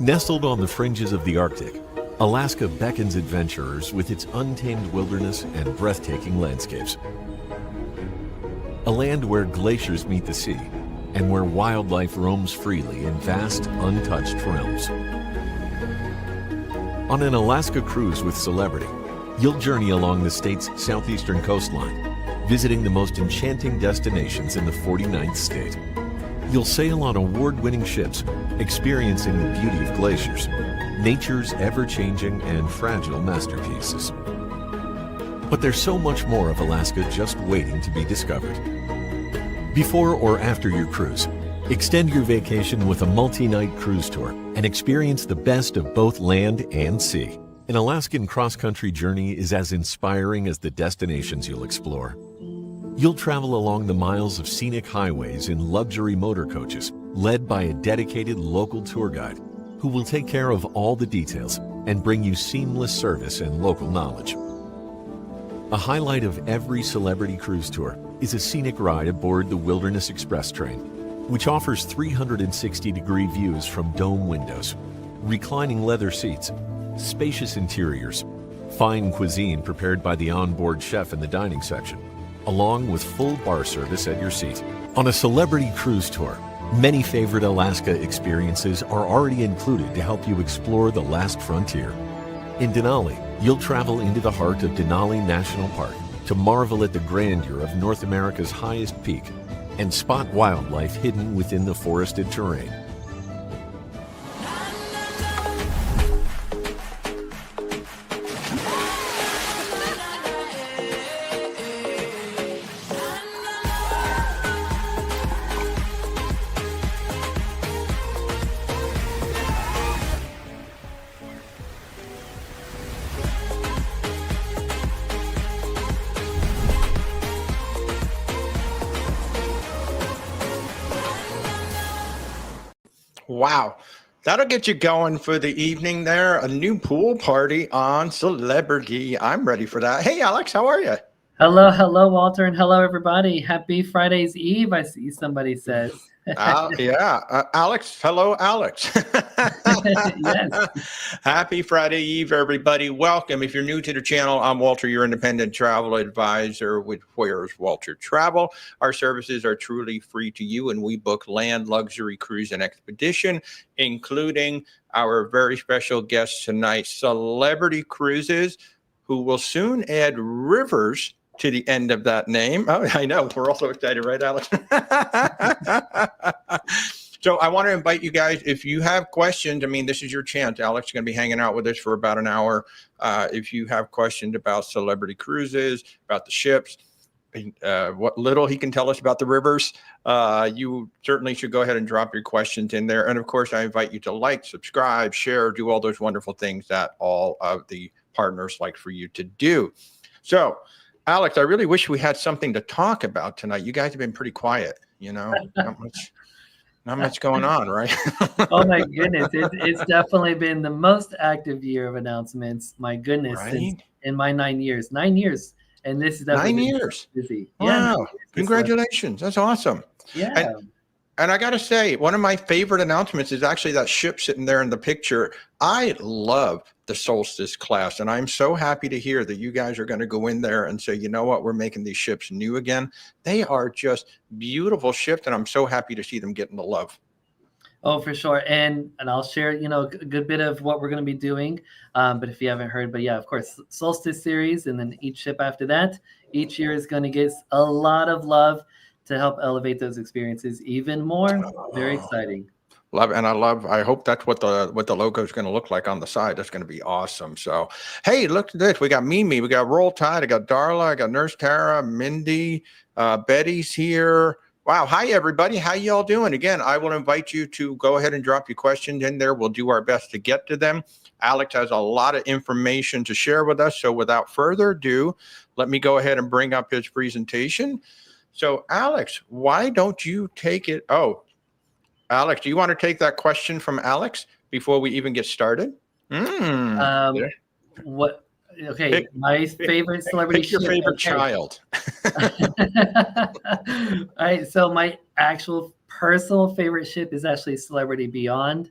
Nestled on the fringes of the Arctic, Alaska beckons adventurers with its untamed wilderness and breathtaking landscapes. A land where glaciers meet the sea and where wildlife roams freely in vast, untouched realms. On an Alaska cruise with Celebrity, you'll journey along the state's southeastern coastline, visiting the most enchanting destinations in the 49th state. You'll sail on award-winning ships, experiencing the beauty of glaciers, nature's ever-changing and fragile masterpieces. But there's so much more of Alaska just waiting to be discovered. Before or after your cruise, extend your vacation with a multi-night cruise tour and experience the best of both land and sea. An Alaskan cross-country journey is as inspiring as the destinations you'll explore. You'll travel along the miles of scenic highways in luxury motor coaches, led by a dedicated local tour guide who will take care of all the details and bring you seamless service and local knowledge. A highlight of every Celebrity cruise tour is a scenic ride aboard the Wilderness Express train, which offers 360-degree views from dome windows, reclining leather seats, spacious interiors, fine cuisine prepared by the onboard chef in the dining section, along with full bar service at your seat. On a Celebrity cruise tour, many favorite Alaska experiences are already included to help you explore the last frontier. In Denali, you'll travel into the heart of Denali National Park to marvel at the grandeur of North America's highest peak and spot wildlife hidden within the forested terrain. Wow. That'll get you going for the evening there. A new pool party on Celebrity. I'm ready for that. Hey, Alex, how are you? Hello, Walter, and hello, everybody. Happy Friday's Eve, I see somebody says. Alex. Hello, Alex. Yes. Happy Friday Eve, everybody. Welcome. If you're new to the channel, I'm Walter, your independent travel advisor with Where's Walter Travel. Our services are truly free to you, and we book land, luxury, cruise, and expedition, including our very special guest tonight, Celebrity Cruises, who will soon add rivers to the end of that name. Oh, I know. We're also excited, right, Alex? So I want to invite you guys, if you have questions, I mean, this is your chance. Alex is going to be hanging out with us for about an hour. If you have questions about Celebrity Cruises, about the ships, what little he can tell us about the rivers, you certainly should go ahead and drop your questions in there. And of course, I invite you to like, subscribe, share, do all those wonderful things that all of the partners like for you to do. So, Alex, I really wish we had something to talk about tonight. You guys have been pretty quiet, you know, not much going on, right? Oh my goodness. It's definitely been the most active year of announcements. My goodness. Right? Since in my 9 years. 9 years. And this is 9 years. Busy. Wow. Yeah, Congratulations. That's awesome. Yeah. And I got to say, one of my favorite announcements is actually that ship sitting there in the picture. I love the Solstice class, and I'm so happy to hear that you guys are going to go in there and say, you know what, we're making these ships new again. They are just beautiful ships, and I'm so happy to see them getting the love. Oh, for sure. And I'll share, you know, a good bit of what we're going to be doing. But if you haven't heard, but yeah, of course, Solstice series, and then each ship after that, each year is going to get a lot of love to help elevate those experiences even more. Very exciting. I hope that's what the logo is going to look like on the side. That's going to be awesome. So, hey, look at this. We got Mimi, we got Roll Tide, I got Darla, I got Nurse Tara, Mindy, Betty's here. Wow. Hi, everybody. How y'all doing? Again, I will invite you to go ahead and drop your questions in there. We'll do our best to get to them. Alex has a lot of information to share with us. So without further ado, let me go ahead and bring up his presentation. So, Alex, why don't you take it? Oh, Alex, do you want to take that question from Alex before we even get started? What? Okay, my favorite celebrity. Pick your favorite child. All right, so my actual personal favorite ship is actually Celebrity Beyond.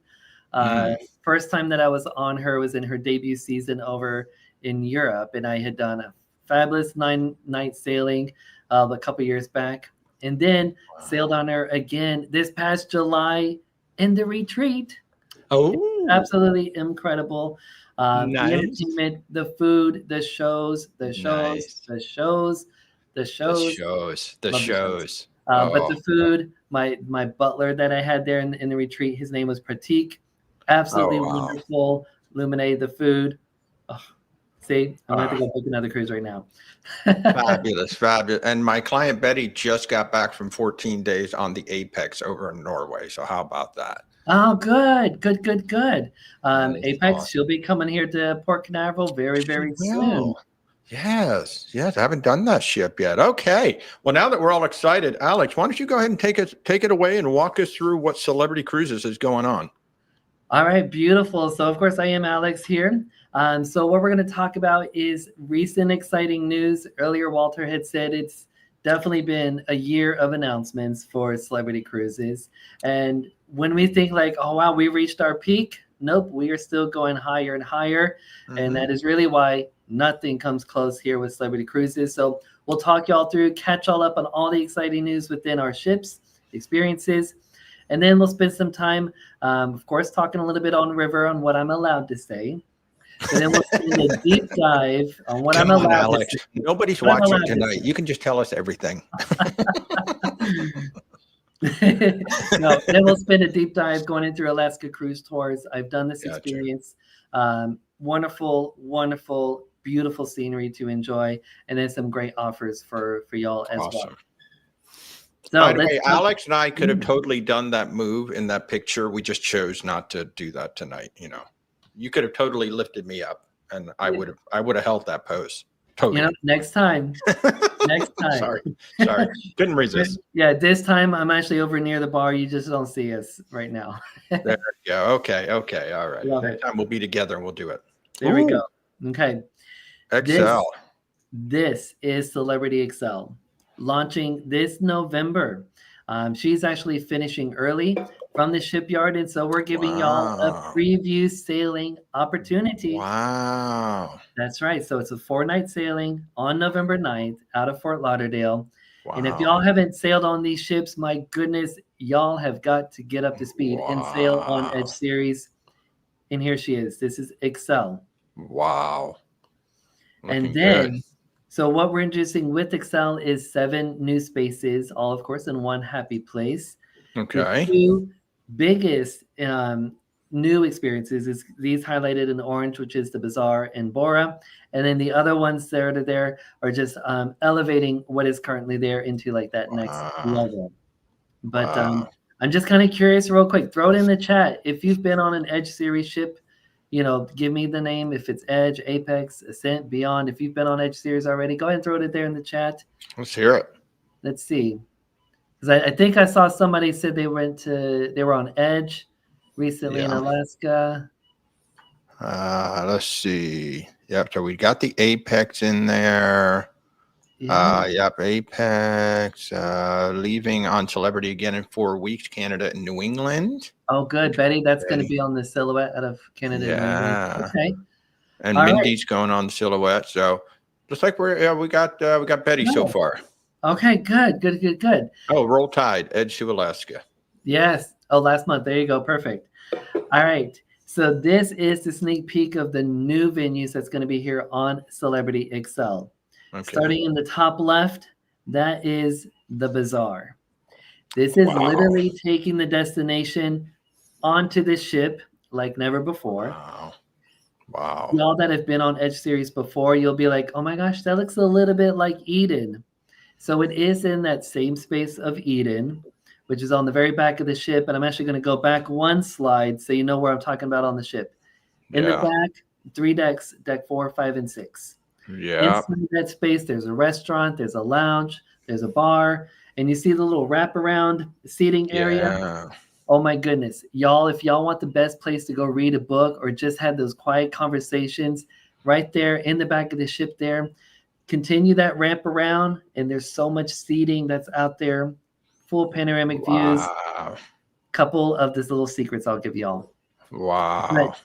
First time that I was on her was in her debut season over in Europe, and I had done a fabulous 9-night sailing a couple years back, and then sailed on her again this past July in the retreat. Oh, Absolutely incredible. The nice. entertainment, the food, the shows, the shows, Nice. the shows, the The shows. shows. The Love the shows. shows. But Oh, the food, my butler that I had there in the retreat, his name was Pratik. Absolutely Oh, wow. wonderful. Illuminate the food. Oh, see, I'm going to have to go book another cruise right now. fabulous, fabulous. And my client Betty just got back from 14 days on the Apex over in Norway. So how about that? Oh, good. That is Apex, awesome. she'll be coming here to Port Canaveral very, very soon. Well, yes, yes. I haven't done that ship yet. Okay. Well, now that we're all excited, Alex, why don't you go ahead and take it away and walk us through what Celebrity Cruises is going on? All right, beautiful. So, of course, I am Alex here. So what we're going to talk about is recent exciting news. Earlier, Walter had said it's definitely been a year of announcements for Celebrity Cruises. And when we think like, oh, wow, we reached our peak. Nope, we are still going higher and higher. And that is really why nothing comes close here with Celebrity Cruises. So we'll talk y'all through, catch all up on all the exciting news within our ships, experiences. And then we'll spend some time, of course, talking a little bit on River on what I'm allowed to say. And then we'll spend a deep dive on what I'm Come on, allowed Alex. to say. Nobody's What I'm watching allowed to tonight. say. You can just tell us everything. No, then we'll spend a deep dive going into Alaska cruise tours. I've done this Gotcha. experience. Wonderful, wonderful, beautiful scenery to enjoy, and then some great offers for y'all as well. Awesome. So By the let's way, talk- Alex and I could have totally done that move in that picture. We just chose not to do that tonight. You know, you could have totally lifted me up, and I would have held that pose. Totally. You know, next time. Next time. Sorry, couldn't resist. Yeah, this time I'm actually over near the bar. You just don't see us right now. There you go. Okay, all right. Love Next it. time we'll be together and we'll do it. There we go. Okay. Excel. This is Celebrity Excel, launching this November. She's actually finishing early from the shipyard, and so we're giving y'all a preview sailing opportunity. Wow. That's right. So it's a 4-night sailing on November 9th out of Fort Lauderdale. Wow. And if y'all haven't sailed on these ships, my goodness, y'all have got to get up to speed and sail on Edge Series. And here she is. This is Excel. Wow. Looking and then, good. So what we're introducing with Excel is 7 new spaces, all of course in one happy place. Okay. The 2 biggest new experiences is these highlighted in orange, which is the Bazaar and Bora. And then the other ones that are there are just elevating what is currently there into like that next level. But I'm just kind of curious real quick, throw it in the chat. If you've been on an Edge Series ship, you know, give me the name. If it's Edge, Apex, Ascent, Beyond. If you've been on Edge Series already, go ahead and throw it there in the chat. Let's hear it. Let's see. Because I think I saw somebody said they were on Edge recently in Alaska. Let's see. Yep. So we got the Apex in there. Yep. Apex. Leaving on Celebrity again in 4 weeks. Canada and New England. Oh, good, Betty. That's going to be on the Silhouette out of Canada. Yeah. And New England. Okay. And all Mindy's going on the Silhouette. So just like we got Betty so far. Okay. Good. Oh, Roll Tide, Edge to Alaska. Yes. Oh, last month. There you go. Perfect. All right. So this is the sneak peek of the new venues that's going to be here on Celebrity Excel. Okay. Starting in the top left, that is the Bazaar. This is literally taking the destination onto the ship like never before. Wow. Y'all that have been on Edge Series before, you'll be like, oh my gosh, that looks a little bit like Eden. So it is in that same space of Eden, which is on the very back of the ship. And I'm actually going to go back 1 slide so you know where I'm talking about on the ship. In the back, 3 decks, deck 4, 5, and 6. Yeah. Inside that space, there's a restaurant, there's a lounge, there's a bar, and you see the little wraparound seating area. Yeah. Oh my goodness. Y'all, if y'all want the best place to go read a book or just have those quiet conversations right there in the back of the ship there, continue that ramp around, and there's so much seating that's out there, full panoramic views. Couple of these little secrets I'll give y'all. Wow.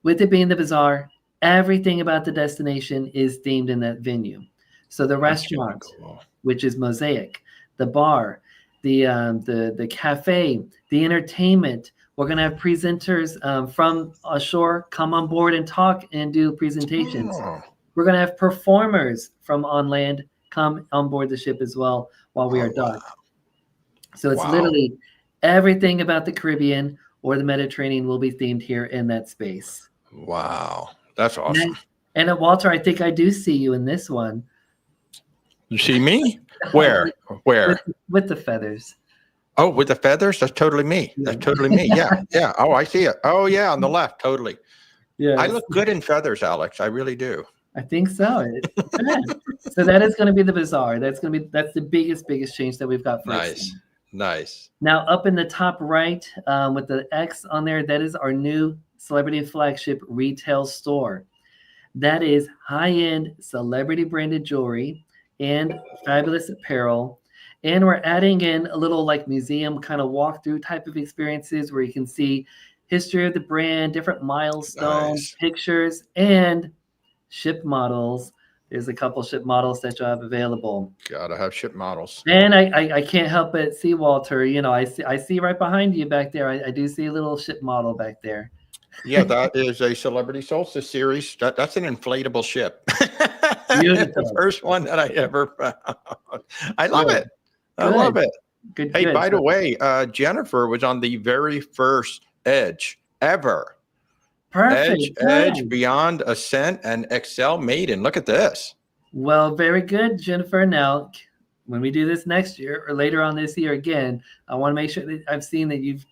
With it being the bazaar, everything about the destination is themed in that venue. So the That's really restaurant, cool. which is mosaic, the bar, the cafe, the entertainment. We're gonna have presenters from ashore come on board and talk and do presentations. Oh, We're gonna have performers from on land come on board the ship as well while we are wow. docked. So it's Wow. literally everything about the Caribbean or the Mediterranean will be themed here in that space. Wow. That's awesome. And Walter, I think I do see you in this one. You see me? Where? Where? With the feathers. Oh, with the feathers? That's totally me. That's totally me. Yeah. Yeah. Oh, I see it. Oh, yeah. On the left. Totally. Yeah. I look good in feathers, Alex. I really do. I think so. So that is going to be the bazaar. That's the biggest change that we've got for Nice. Nice. Now, up in the top right with the X on there, that is our new celebrity flagship retail store. That is high-end celebrity branded jewelry and fabulous apparel. And we're adding in a little like museum kind of walkthrough type of experiences where you can see history of the brand, different milestones, pictures, and ship models. There's a couple ship models that you have available. Gotta have ship models. And I can't help but see, Walter, I see right behind you back there. I do see a little ship model back there. Yeah, that is a Celebrity Solstice series. That's an inflatable ship. Beautiful. The first one that I ever found. I love it. I love it. Good. Hey, by the way, Jennifer was on the very first Edge ever. Perfect. Edge, Beyond, Ascent, and Excel Maiden. Look at this. Well, very good, Jennifer. Now, when we do this next year or later on this year again, I want to make sure that I've seen that you've,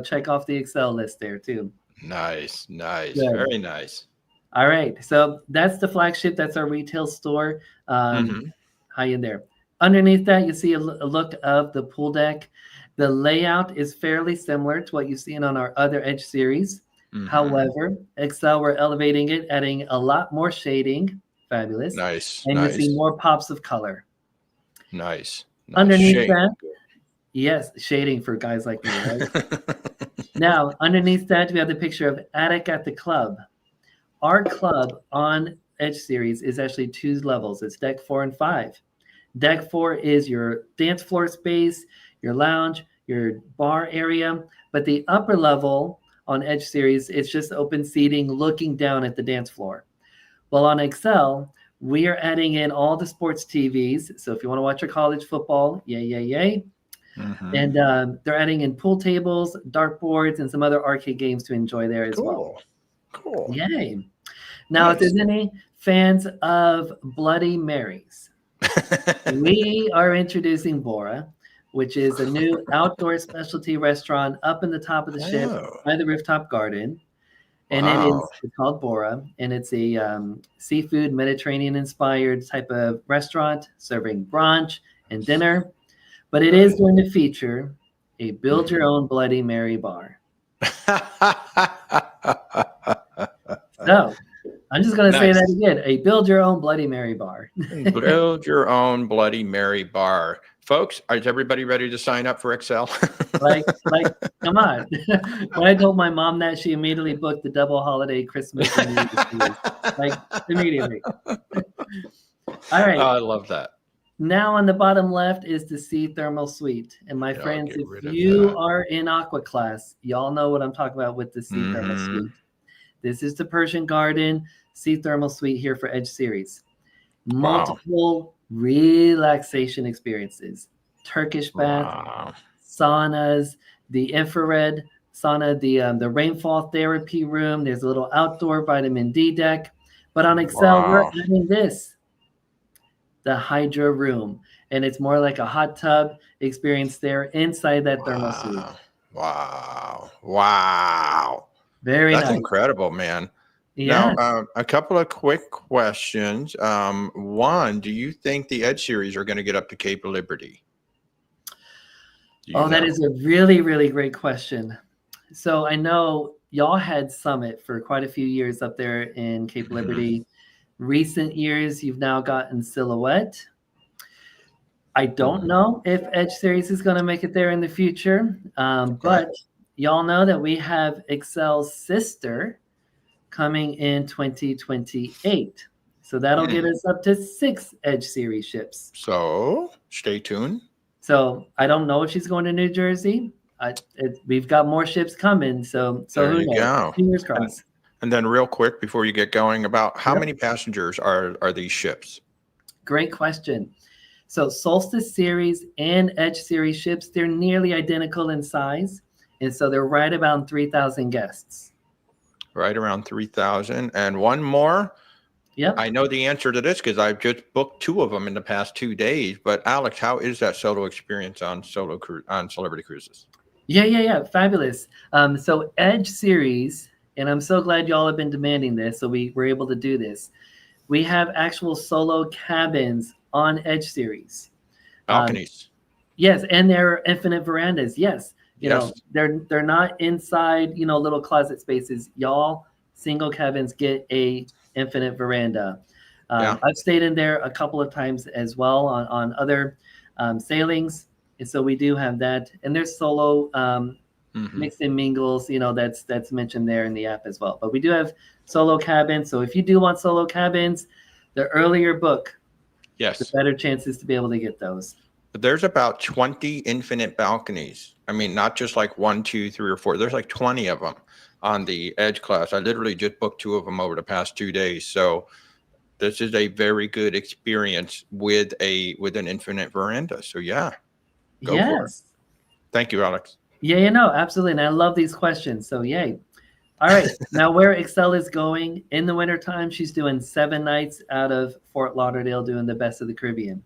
check off the Excel list there too. Nice. Good. Very nice. All right. So that's the flagship. That's our retail store. High in there. Underneath that, you see a look of the pool deck. The layout is fairly similar to what you've seen on our other Edge series. However, Excel, we're elevating it, adding a lot more shading. Fabulous. Nice. And you see more pops of color. Nice. Underneath that, yes, shading for guys like me, right? Now, underneath that, we have the picture of Attic at the Club. Our club on Edge series is actually 2 levels. It's deck 4 and 5. Deck 4 is your dance floor space, your lounge, your bar area. But the upper level on Edge series, it's just open seating looking down at the dance floor. Well, on Excel, we are adding in all the sports TVs. So if you want to watch your college football, yay. And they're adding in pool tables, dartboards, and some other arcade games to enjoy there as well. Cool. Yay. Now, if there's any fans of Bloody Marys, we are introducing Bora, which is a new outdoor specialty restaurant up in the top of the ship by the rooftop garden. And it's called Bora, and it's a seafood Mediterranean-inspired type of restaurant serving brunch and dinner. But it is going to feature a build-your-own Bloody Mary bar. So I'm just going to say that again, a build-your-own Bloody Mary bar. Build your own Bloody Mary bar. Folks, is everybody ready to sign up for Excel? like, come on. When I told my mom that, she immediately booked the double holiday Christmas and New Year's, like immediately. All right. I love that. Now on the bottom left is the Sea Thermal Suite. And my friends, if you are in Aqua class, y'all know what I'm talking about with the Sea Thermal Suite. This is the Persian Garden Sea Thermal Suite here for Edge series. Multiple relaxation experiences. Turkish bath, saunas, the infrared sauna, the rainfall therapy room. There's a little outdoor vitamin D deck. But on Excel, we're adding this. The Hydra room, and it's more like a hot tub experience there inside that thermal suite. Wow. Very nice. That's incredible, man. Yeah. Now, a couple of quick questions. One, do you think the Edge series are going to get up to Cape of Liberty? That is a really, really great question. So I know y'all had Summit for quite a few years up there in Cape Liberty. Recent years, you've now gotten Silhouette. I don't know if Edge series is going to make it there in the future, but y'all know that we have Excel's sister coming in 2028. So that'll get us up to 6 Edge series ships. So stay tuned. So I don't know if she's going to New Jersey. We've got more ships coming. So There who you knows? go. Fingers crossed. And then real quick before you get going, about how Yep. many passengers are these ships? Great question. So Solstice series and Edge series ships, they're nearly identical in size. And so they're right about 3,000 guests. Right around 3,000. And one more. Yep. I know the answer to this because I've just booked 2 of them in the past 2 days. But Alex, how is that solo experience on Celebrity Cruises? Yeah. Fabulous. So Edge series, and I'm so glad y'all have been demanding this, so we were able to do this. We have actual solo cabins on Edge series. Balconies. Yes, and there are infinite verandas. Yes. You Yes. know, they're not inside, little closet spaces. Y'all, single cabins get a infinite veranda. Yeah. I've stayed in there a couple of times as well on other sailings. And so we do have that. And there's solo mixed and mingles, that's mentioned there in the app as well. But we do have solo cabins. So if you do want solo cabins, the earlier book, Yes. the better chances to be able to get those. But there's about 20 infinite balconies. I mean, not just like 1, 2, 3, or 4. There's like 20 of them on the Edge class. I literally just booked 2 of them over the past 2 days. So this is a very good experience with an infinite veranda. So yeah, go for it. Thank you, Alex. Yeah, absolutely. And I love these questions. So yay. All right. Now where Excel is going in the wintertime, she's doing 7 nights out of Fort Lauderdale doing the Best of the Caribbean.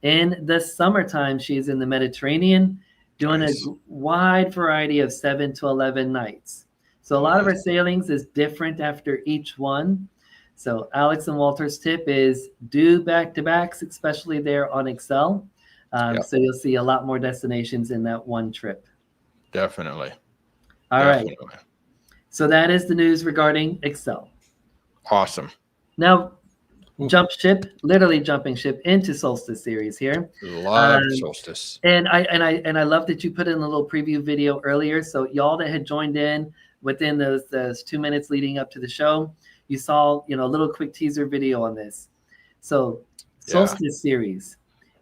In the summertime, she's in the Mediterranean doing a wide variety of 7 to 11 nights. So a lot of her sailings is different after each one. So Alex and Walter's tip is do back-to-backs, especially there on Excel. So you'll see a lot more destinations in that one trip. Definitely. All right. So that is the news regarding Excel. Awesome. Now, literally jumping ship into Solstice series here. Love Solstice. And I love that you put in a little preview video earlier. So y'all that had joined in within those 2 minutes leading up to the show, you saw a little quick teaser video on this. So Solstice series.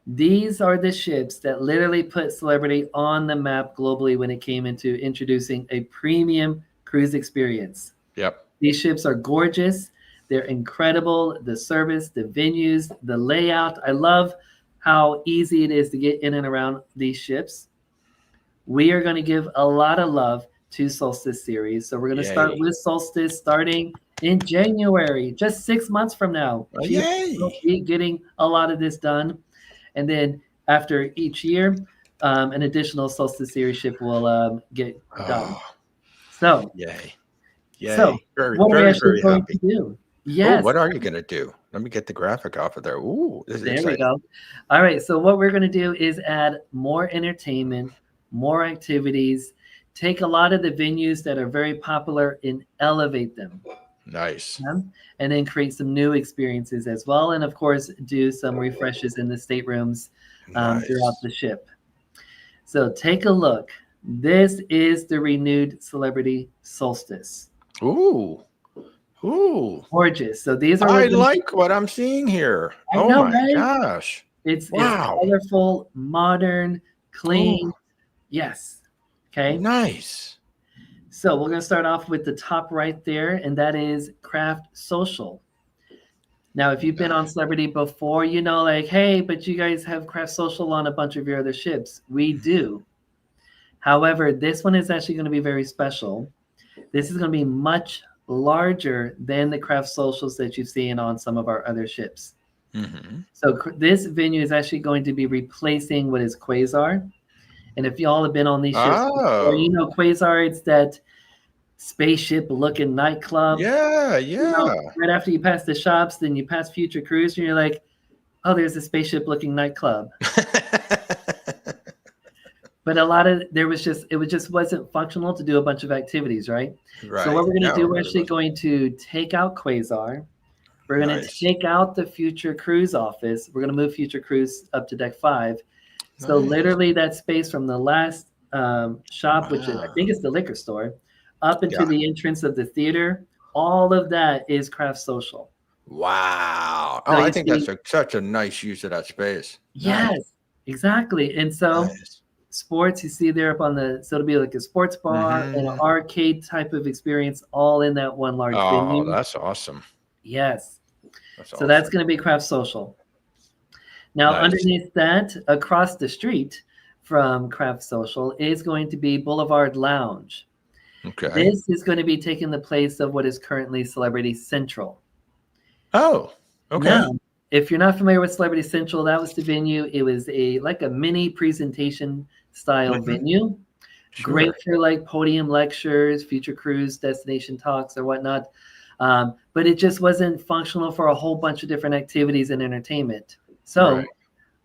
These are the ships that literally put Celebrity on the map globally when it came into introducing a premium cruise experience. Yep. These ships are gorgeous. They're incredible. The service, the venues, the layout. I love how easy it is to get in and around these ships. We are going to give a lot of love to Solstice series. So we're going to start with Solstice starting in January, just 6 months from now. We'll be getting a lot of this done. And then after each year, an additional Solstice series ship will get done. So, yay. So, what are we actually going to do? Yes. What are you going to do? Let me get the graphic off of there. Ooh, this is exciting. There we go. All right. So what we're going to do is add more entertainment, more activities, take a lot of the venues that are very popular and elevate them. Nice. And then create some new experiences as well. And of course, do some refreshes in the staterooms throughout the ship. So take a look. This is the renewed Celebrity Solstice. Ooh. Gorgeous. So these are. I like what I'm seeing here. Oh my gosh. It's colorful, modern, clean. Yes. Okay. Nice. So we're going to start off with the top right there, and that is Craft Social. Now, if you've been on Celebrity before, hey, but you guys have Craft Social on a bunch of your other ships. We do. However, this one is actually going to be very special. This is going to be much larger than the Craft Socials that you've seen on some of our other ships. So this venue is actually going to be replacing what is Quasar. And if y'all have been on these ships before, Quasar, it's that spaceship-looking nightclub. Yeah. Right after you pass the shops, then you pass Future Cruise, and you're like, oh, there's a spaceship-looking nightclub. But it just wasn't functional to do a bunch of activities, right? So what we're going to do, we're actually going to take out Quasar. We're going to take out the Future Cruise office. We're going to move Future Cruise up to deck 5. So literally that space from the last shop, which is, I Wow. think is the liquor store, up into Yeah. the entrance of the theater. All of that is craft social. Wow. So Oh, I you think see, that's such a nice use of that space. Nice. yes, exactly. And so Nice. sports, you see there up on the, so it'll be like a sports bar and an Hmm. arcade type of experience all in that one large Oh, venue. that's awesome. Yes. That's So that's awesome. going to be craft social. Now, Nice. underneath that, across the street from Craft Social is going to be Boulevard Lounge. Okay. This is going to be taking the place of what is currently Celebrity Central. Oh, okay. Now, if you're not familiar with Celebrity Central, that was the venue. It was like a mini presentation style Hmm. venue. Great Sure. for like podium lectures, future cruise destination talks, or whatnot. But it just wasn't functional for a whole bunch of different activities and entertainment. Right. So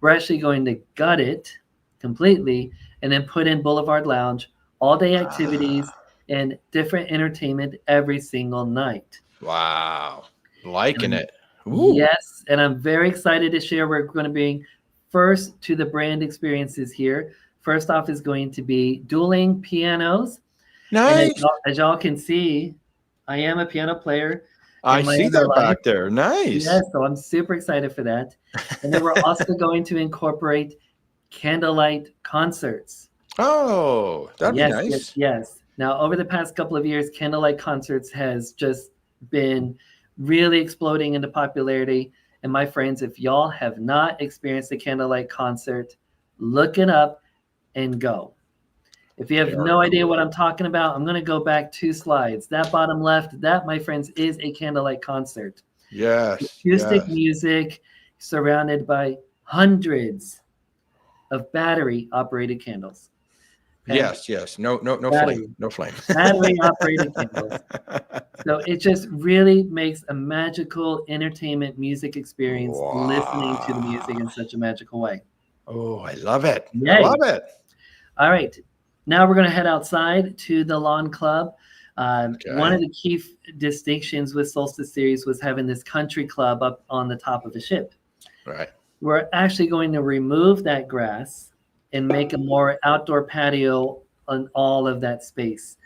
we're actually going to gut it completely and then put in Boulevard Lounge, all day activities, Ah, and different entertainment every single night. wow. Liking And it. Ooh. yes, and I'm very excited to share. We're going to bring first to the brand experiences here. First off is going to be dueling pianos. And Nice. as y'all can see, I am a piano player I in my see other that life. back there. Nice. Yes, so I'm super excited for that. And then we're also going to incorporate candlelight concerts. Oh, that'd be Yes, yes, nice. yes. Now, over the past couple of years, candlelight concerts has just been really exploding into popularity. And my friends, if y'all have not experienced a candlelight concert, look it up and go. If you They have are no idea what cool. I'm talking about, I'm going to go back 2 slides. That bottom left, that, my friends, is a candlelight concert. Yes. Acoustic Yes. music surrounded by hundreds of battery operated candles. Okay? Yes. Yes. No, no, no flame. Battery, No flame. battery operated candles. So it just really makes a magical entertainment music experience listening to the music Wow. in such a magical way. Oh, I love it. I love Yay. it. All right. Now we're going to head outside to the Lawn Club. One Okay. of the key distinctions with Solstice Series was having this country club up on the top of the ship. Right. We're actually going to remove that grass and make a more outdoor patio on all of that space.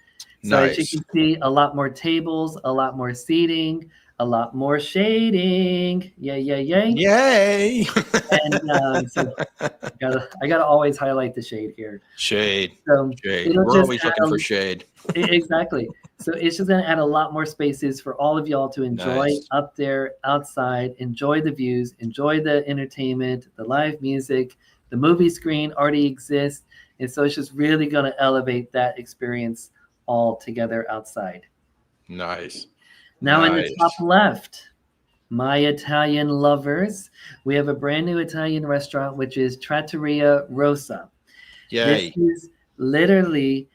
So as you Nice. can see, a lot more tables, a lot more seating, a lot more shading. Yay, yay, yay. Yay. And so I gotta always highlight the shade here. Shade. So Shade. it'll We're just always add looking for shade. exactly. So it's just going to add a lot more spaces for all of y'all to enjoy Nice. up there, outside, enjoy the views, enjoy the entertainment, the live music. The movie screen already exists. And so it's just really going to elevate that experience all together outside. Nice. Now in the top Nice. left, my Italian lovers, we have a brand new Italian restaurant, which is Trattoria Rosa. This Yay. is literally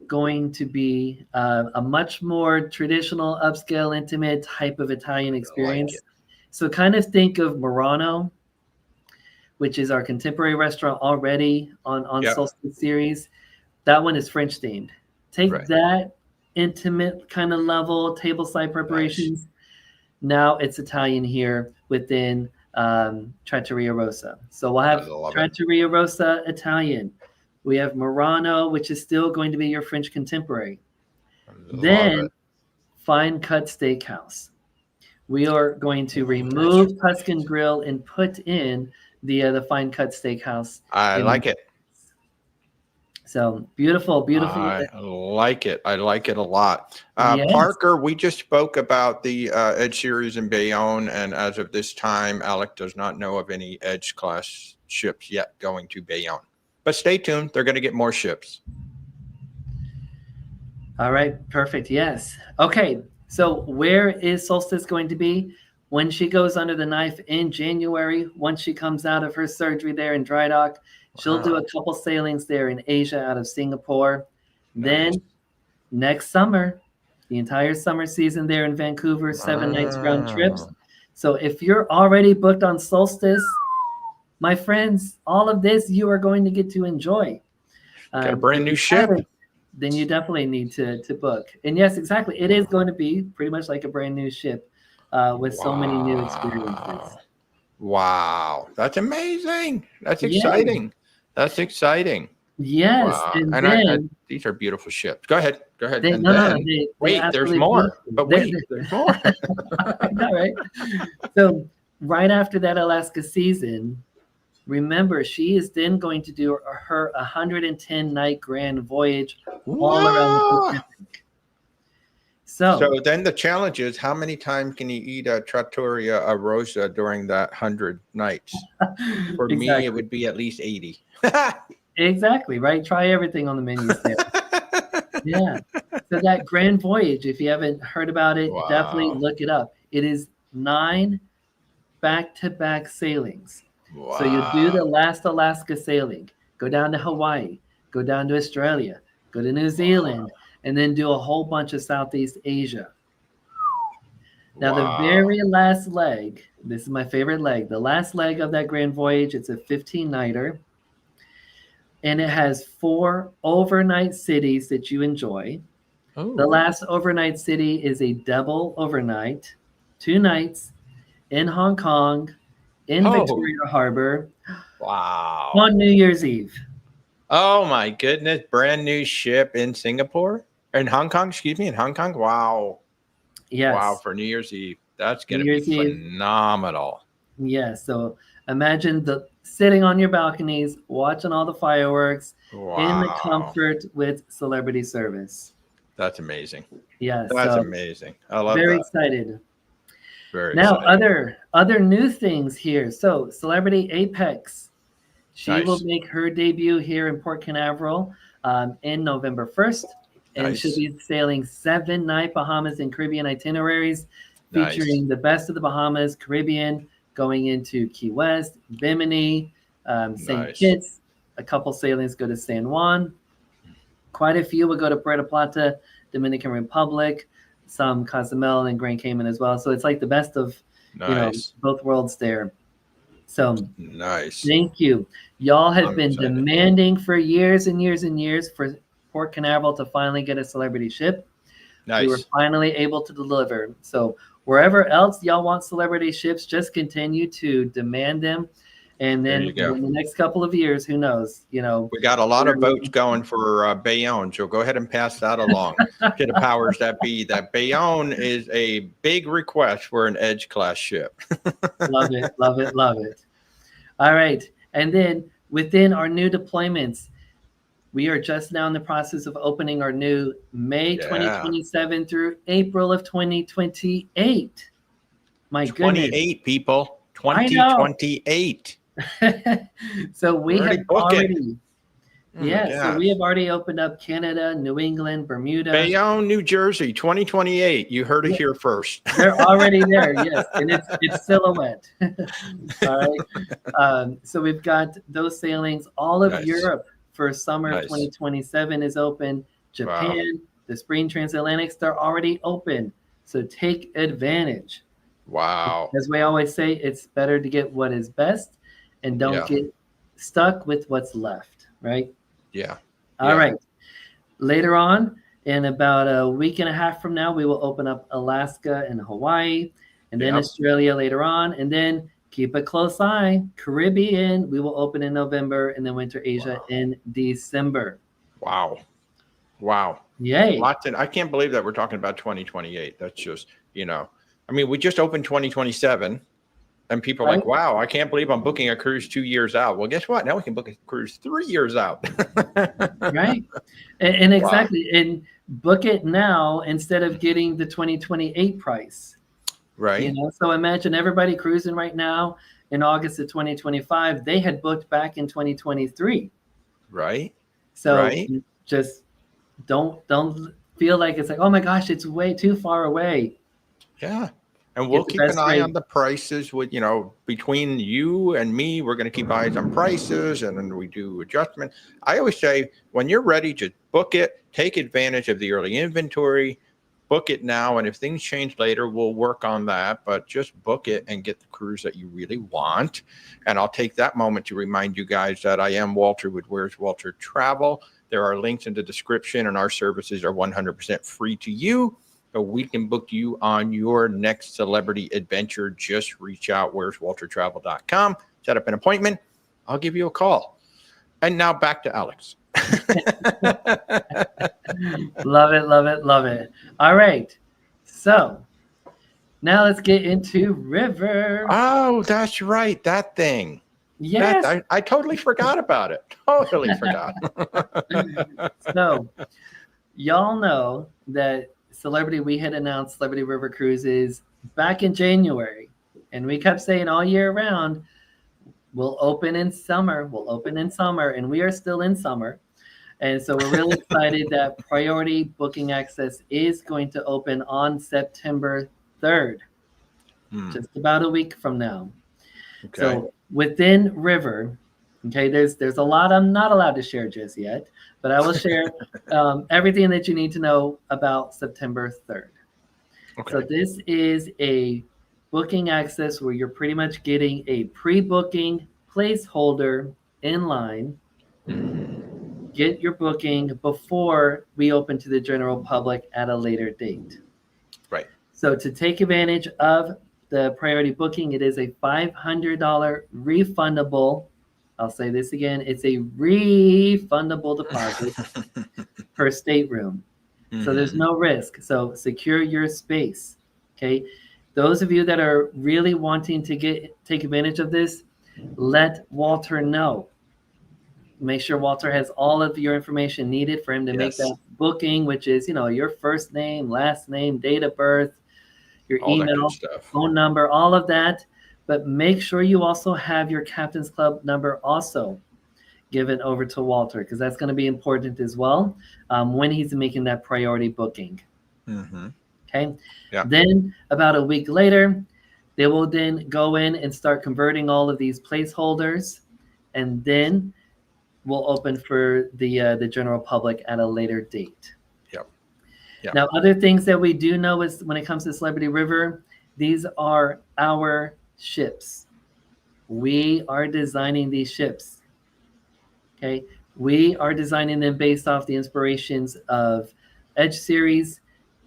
going to be a much more traditional, upscale, intimate type of Italian I like experience. it. So kind of think of Murano, which is our contemporary restaurant already on Yep. Solstice series. That one is French themed. Take Right. that intimate kind of level, tableside Nice. preparations. Now it's Italian here within Trattoria Rosa. So we'll I have love it. Trattoria Rosa Italian. We have Murano, which is still going to be your French contemporary. I love Then it. Fine Cut Steakhouse. We are going to Oh, that's remove right. Tuscan Grill and put in the Fine Cut Steakhouse. I like it. So beautiful, beautiful. I like it. I like it a lot. Yes. Parker, we just spoke about the Edge series in Bayonne, and as of this time, Alec does not know of any Edge class ships yet going to Bayonne. But stay tuned. They're going to get more ships. All right, perfect. Yes. Okay. So where is Solstice going to be? When she goes under the knife in January, once she comes out of her surgery there in dry dock, she'll do a couple sailings there in Asia out of Singapore. Nice. Then next summer, the entire summer season there in Vancouver, 7 nights round trips. So if you're already booked on Solstice, my friends, all of this you are going to get to enjoy. Got a brand new ship. Then you definitely need to book. And yes, exactly. It is going to be pretty much like a brand new ship with so many new experiences. Wow. That's amazing. That's Yeah. exciting. That's exciting. Yes, Wow. and And then these are beautiful ships. Go ahead. Go ahead. they And no, then, they wait, there's absolutely more. beautiful. But wait, there's more. I know, right? So right after that Alaska season, remember she is then going to do her 110 night grand voyage all around the Wow. Pacific. So So then the challenge is, how many times can you eat a trattoria rosa during that 100 nights? For me, it exactly, would be at least 80. exactly, right? Try everything on the menus there. Yeah. So that grand voyage, if you haven't heard about it, definitely Wow. look it up. It is 9 back-to-back sailings. So you do the Wow. last Alaska sailing, go down to Hawaii, go down to Australia, go to New Zealand, and then do a whole bunch of Southeast Asia. Now, the Wow. very last leg, this is my favorite leg, the last leg of that grand voyage, it's a 15-nighter, and it has 4 overnight cities that you enjoy. The Oh. last overnight city is a double overnight, 2 nights in Hong Kong, in Oh. Victoria Harbor, Wow. on New Year's Eve. Oh my goodness. Brand new ship in Singapore? In Hong Kong, excuse me, in Hong Kong. Wow. Wow, Yes, for New Year's Eve. That's New going to be Year's Eve. phenomenal. Yes, so imagine the sitting on your balconies, watching all the fireworks in the Wow. comfort with celebrity service. That's amazing. Yes, That's so amazing. I love very that. excited. Very Now, exciting. other new things here. So, Celebrity Apex, she will Nice. make her debut here in Port Canaveral in November 1st, and she'll Nice. be sailing 7-night Bahamas and Caribbean itineraries, Nice. featuring the best of the Bahamas, Caribbean, going into Key West, Bimini, St. Nice. Kitts. A couple sailings go to San Juan. Quite a few will go to Puerto Plata, Dominican Republic, some Cozumel and Grand Cayman as well. So it's like the best of, Nice. both worlds there. So Nice. thank you. Y'all have I'm been excited. demanding for years and years and years for Port Canaveral to finally get a celebrity ship. We were Nice. finally able to deliver. So wherever else y'all want celebrity ships, just continue to demand them. And There then you go. in the next couple of years, who knows, We got a lot of votes going for Bayonne, so go ahead and pass that along to the powers that be. That Bayonne is a big request for an Edge class ship. love it, love it, love it. All right. And then within our new deployments, we are just now in the process of opening our new May 2027 through April of 2028. My goodness. 28 people. I know. 2028. So we We're have booking. so we have already opened up Canada, New England, Bermuda. Bayonne, New Jersey, 2028. You heard it here first. They're already there, yes, and it's Silhouette. All right. So we've got those sailings. All of Nice. Europe for summer of Nice. 2027 is open. Japan, Wow. the spring transatlantics, they're already open. So take advantage. Wow. As we always say, it's better to get what is best and don't get stuck with what's left, right? Yeah. All right. Later on, in about a week and a half from now, we will open up Alaska and Hawaii, and then Australia later on, and then keep a close eye. Caribbean, we will open in November, and then Winter Asia in December. Wow. Wow. Yay. I can't believe that we're talking about 2028. That's just, I mean, we just opened 2027 and people are like, wow, I can't believe I'm booking a cruise 2 years out. Well, guess what? Now we can book a cruise 3 years out. Right. And exactly. And book it now instead of getting the 2028 price. Right. So imagine everybody cruising right now in August of 2025, they had booked back in 2023. Right. So just don't feel like it's like, oh my gosh, it's way too far away. Yeah. And we'll keep an eye on the prices with, between you and me, we're going to keep eyes on prices and then we do adjustment. I always say when you're ready to book it, take advantage of the early inventory, book it now. And if things change later, we'll work on that, but just book it and get the cruise that you really want. And I'll take that moment to remind you guys that I am Walter with Where's Walter Travel. There are links in the description and our services are 100% free to you. So we can book you on your next celebrity adventure. Just reach out, where'swaltertravel.com, set up an appointment. I'll give you a call. And now back to Alex. Love it, love it, love it. All right. So now let's get into river. Oh, that's right. That thing. Yes. I totally forgot about it. Totally forgot. So y'all know that we had announced Celebrity River Cruises back in January. And we kept saying all year round, we'll open in summer. We'll open in summer. And we are still in summer. And so we're really excited that priority booking access is going to open on September 3rd, just about a week from now. Okay. So within River, okay, there's a lot I'm not allowed to share just yet, but I will share everything that you need to know about September 3rd. Okay. So this is a booking access where you're pretty much getting a pre-booking placeholder in line. Get your booking before we open to the general public at a later date. Right. So to take advantage of the priority booking, it is a $500 refundable. I'll say this again. It's a refundable deposit per stateroom. So there's no risk. So secure your space. Okay. Those of you that are really wanting to take advantage of this, let Walter know. Make sure Walter has all of your information needed for him to make that booking, which is, your first name, last name, date of birth, your all email, phone number, all of that. But make sure you also have your Captain's Club number also given over to Walter, because that's going to be important as well when he's making that priority booking. Okay. Yeah. Then about a week later, they will then go in and start converting all of these placeholders, and then we'll open for the general public at a later date. Yep. Now, other things that we do know is when it comes to Celebrity River, these are our ships. We are designing these ships. Okay. We are designing them based off the inspirations of Edge series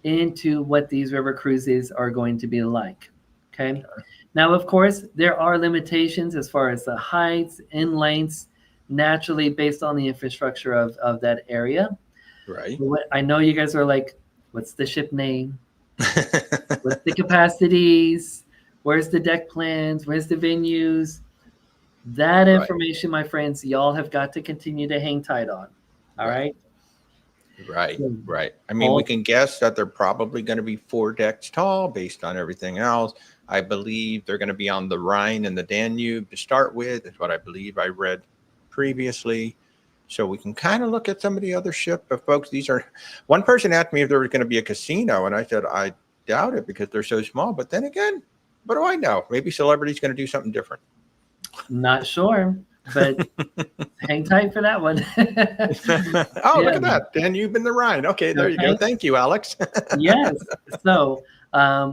into what these river cruises are going to be like. Okay. Now, of course, there are limitations as far as the heights and lengths, naturally based on the infrastructure of that area. Right. I know you guys are like, what's the ship name? What's the capacities? Where's the deck plans? Where's the venues? That information, my friends, y'all have got to continue to hang tight on. All right. Right. I mean, we can guess that they're probably going to be 4 decks tall based on everything else. I believe they're going to be on the Rhine and the Danube to start with, is what I believe I read previously. So we can kind of look at some of the other ship. But folks, one person asked me if there was going to be a casino, and I said, I doubt it because they're so small. But then again, what do I know? Maybe Celebrity's going to do something different. Not sure, but hang tight for that one. Look at that. Danube and the Rhine. Okay, there you go. Thank you, Alex. Yes. So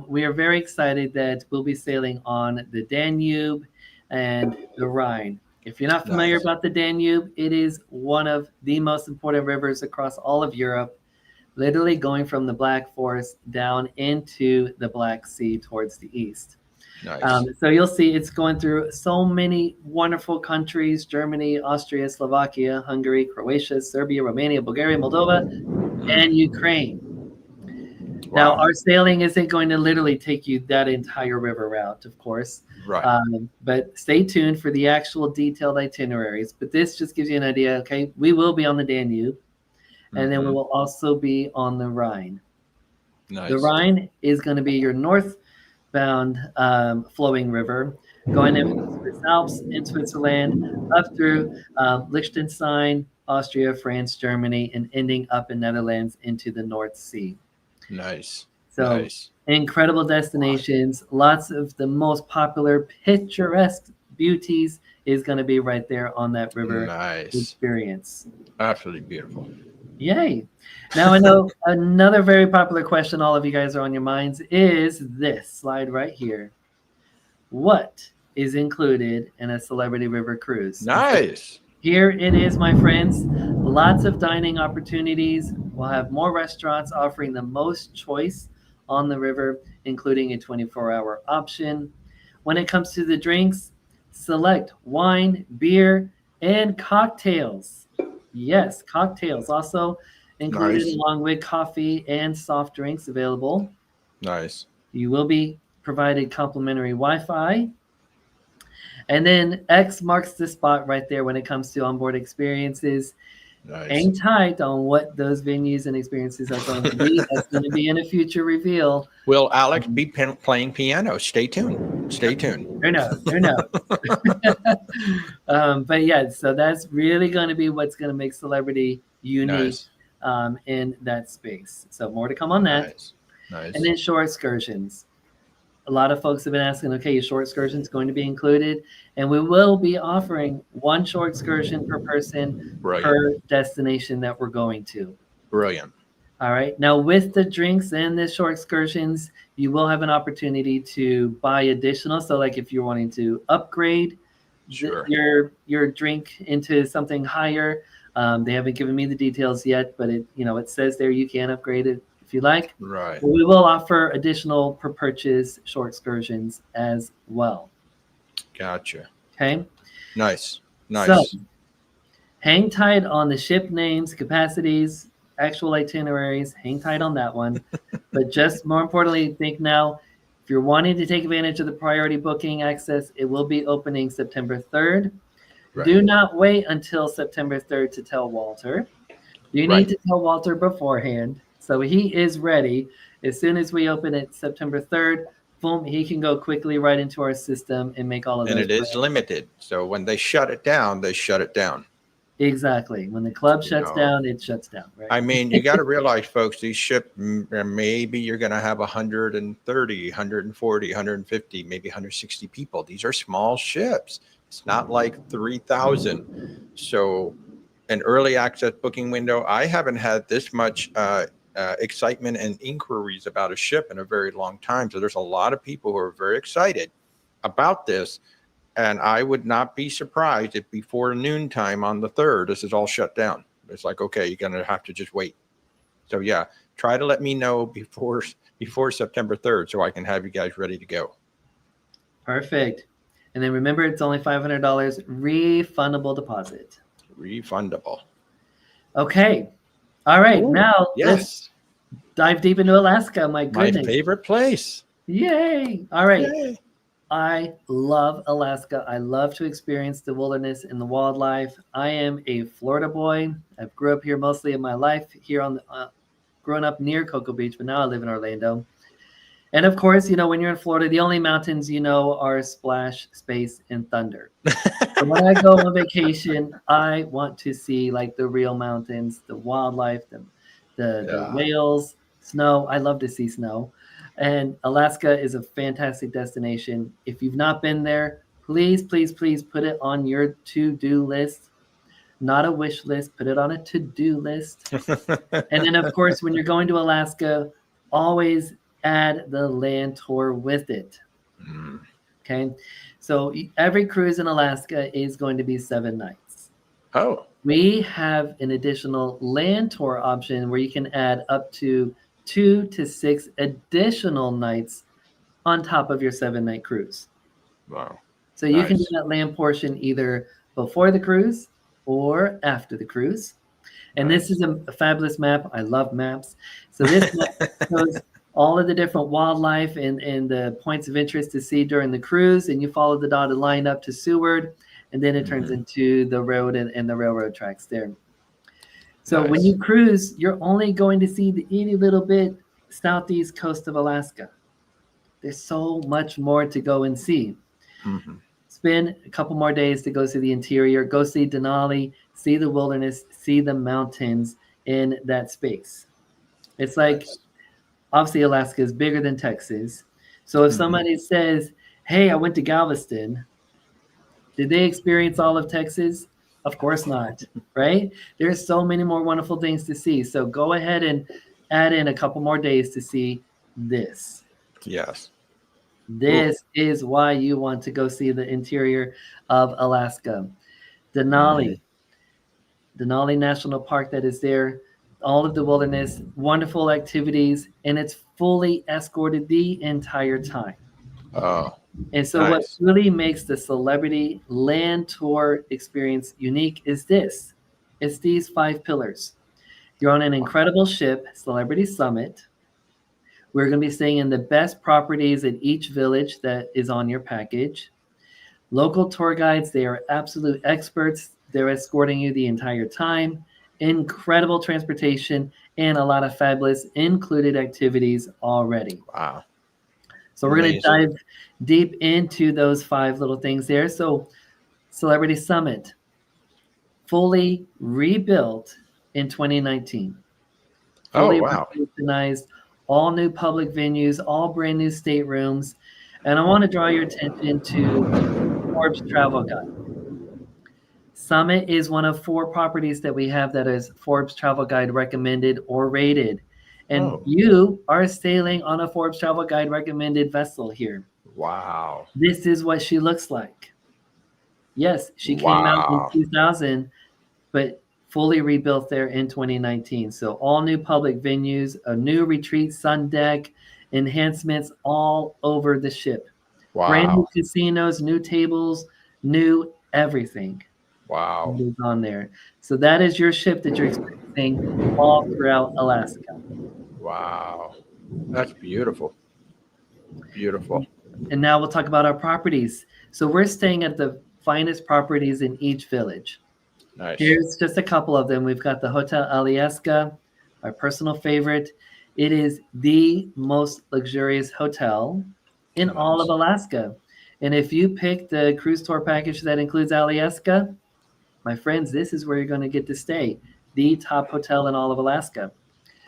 we are very excited that we'll be sailing on the Danube and the Rhine. If you're not familiar about the Danube, it is one of the most important rivers across all of Europe, literally going from the Black Forest down into the Black Sea towards the east. Nice. So you'll see it's going through so many wonderful countries: Germany, Austria, Slovakia, Hungary, Croatia, Serbia, Romania, Bulgaria, Moldova, and Ukraine. Now, our sailing isn't going to literally take you that entire river route, of course. Right. But stay tuned for the actual detailed itineraries. But this just gives you an idea. Okay, we will be on the Danube, and then we will also be on the Rhine. Nice. The Rhine is going to be your northbound flowing river, going in the Swiss Alps in Switzerland, up through Liechtenstein, Austria, France, Germany, and ending up in Netherlands into the North Sea. Nice. So incredible destinations. Lots of the most popular picturesque beauties is going to be right there on that river experience. Absolutely beautiful. Yay. Now I know another very popular question all of you guys are on your minds is this slide right here. What is included in a Celebrity River cruise? Nice. Here it is, my friends. Lots of dining opportunities. We'll have more restaurants offering the most choice on the river, including a 24-hour option. When it comes to the drinks, select wine, beer, and cocktails. Yes, cocktails also included Nice. along with coffee and soft drinks available. Nice. You will be provided complimentary Wi-Fi. And then X marks the spot right there when it comes to onboard experiences. Nice. Hang tight on what those venues and experiences are going to be. That's going to be in a future reveal. Will Alex be playing piano? Stay tuned. Stay tuned. Who knows? Who knows? But yeah, so that's really going to be what's going to make Celebrity unique Nice. in that space. So more to come on that. Nice. Nice. And then shore excursions. A lot of folks have been asking, okay, your shore excursion is going to be included. And we will be offering one shore excursion per person per destination that we're going to. Brilliant. All right. Now, with the drinks and the shore excursions, you will have an opportunity to buy additional. So, like if you're wanting to upgrade your drink into something higher, they haven't given me the details yet, but it says there you can upgrade it if you like. Right. But we will offer additional per purchase shore excursions as well. Gotcha. Okay. Nice. Nice. So, hang tight on the ship names, capacities, actual itineraries. Hang tight on that one. But just more importantly, think now, if you're wanting to take advantage of the priority booking access, it will be opening September 3rd. Right. Do not wait until September 3rd to tell Walter. You need to tell Walter beforehand. So he is ready. As soon as we open it September 3rd, boom, he can go quickly right into our system and make all of those. And it is limited. So when they shut it down, they shut it down. Exactly. When the club shuts down, it shuts down. Right? I mean, you got to realize, folks, these ships, maybe you're going to have 130, 140, 150, maybe 160 people. These are small ships. It's not like 3,000. So an early access booking window, I haven't had this much excitement and inquiries about a ship in a very long time. So there's a lot of people who are very excited about this. And I would not be surprised if before noontime on the 3rd, this is all shut down. It's like, okay, you're going to have to just wait. So yeah, try to let me know before September 3rd so I can have you guys ready to go. Perfect. And then remember, it's only $500 refundable deposit. Refundable. Okay. All right. Ooh, now let's dive deep into Alaska. My goodness. My favorite place. Yay. All right. Yay. I love Alaska. I love to experience the wilderness and the wildlife. I am a Florida boy. I've grew up here mostly in my life here on the, growing up near Cocoa Beach, but now I live in Orlando. And of course, when you're in Florida, the only mountains are Splash, Space, and Thunder. So when I go on vacation, I want to see like the real mountains, the wildlife, the whales, snow. I love to see snow. And Alaska is a fantastic destination. If you've not been there, please, please, please put it on your to-do list. Not a wish list, put it on a to-do list. And then, of course, when you're going to Alaska, always add the land tour with it. Okay? So every cruise in Alaska is going to be 7 nights. Oh. We have an additional land tour option where you can add up to 2 to 6 additional nights on top of your 7-night cruise. Wow. So you can do that land portion either before the cruise or after the cruise. And this is a fabulous map. I love maps. So this map shows all of the different wildlife and the points of interest to see during the cruise. And you follow the dotted line up to Seward. And then it turns into the road and the railroad tracks there. So when you cruise, you're only going to see the itty little bit southeast coast of Alaska. There's so much more to go and see. Spend a couple more days to go see the interior, go see Denali, see the wilderness, see the mountains in that space. It's like, obviously Alaska is bigger than Texas. So if somebody says, hey, I went to Galveston, did they experience all of Texas? Of course not, right? There's so many more wonderful things to see. So go ahead and add in a couple more days to see this. Yes. This is why you want to go see the interior of Alaska. Denali. Denali National Park that is there. All of the wilderness, wonderful activities, and it's fully escorted the entire time. Oh. And so what really makes the Celebrity Land Tour experience unique is this. It's these 5 pillars. You're on an incredible ship, Celebrity Summit. We're going to be staying in the best properties in each village that is on your package. Local tour guides, they are absolute experts. They're escorting you the entire time. Incredible transportation and a lot of fabulous included activities already. Wow. So we're going to Amazing. dive deep into those 5 little things there. So Celebrity Summit, fully rebuilt in 2019. Oh, Fully wow. revolutionized, all new public venues, all brand new staterooms. And I want to draw your attention to Forbes Travel Guide. Summit is one of 4 properties that we have that is Forbes Travel Guide recommended or rated. And Oh. you are sailing on a Forbes Travel Guide recommended vessel here. Wow. This is what she looks like. Yes, she came out in Wow. 2000, but fully rebuilt there in 2019. So all new public venues, a new retreat sun deck, enhancements all over the ship. Brand new Wow. casinos, new tables, new everything Wow. is on there. So that is your ship that you're experiencing all throughout Alaska. Wow. That's beautiful. Beautiful. And now we'll talk about our properties. So we're staying at the finest properties in each village. Nice. Here's just a couple of them. We've got the Hotel Alyeska, our personal favorite. It is the most luxurious hotel in all of Alaska. And if you pick the cruise tour package that includes Alyeska, my friends, this is where you're going to get to stay. The top hotel in all of Alaska.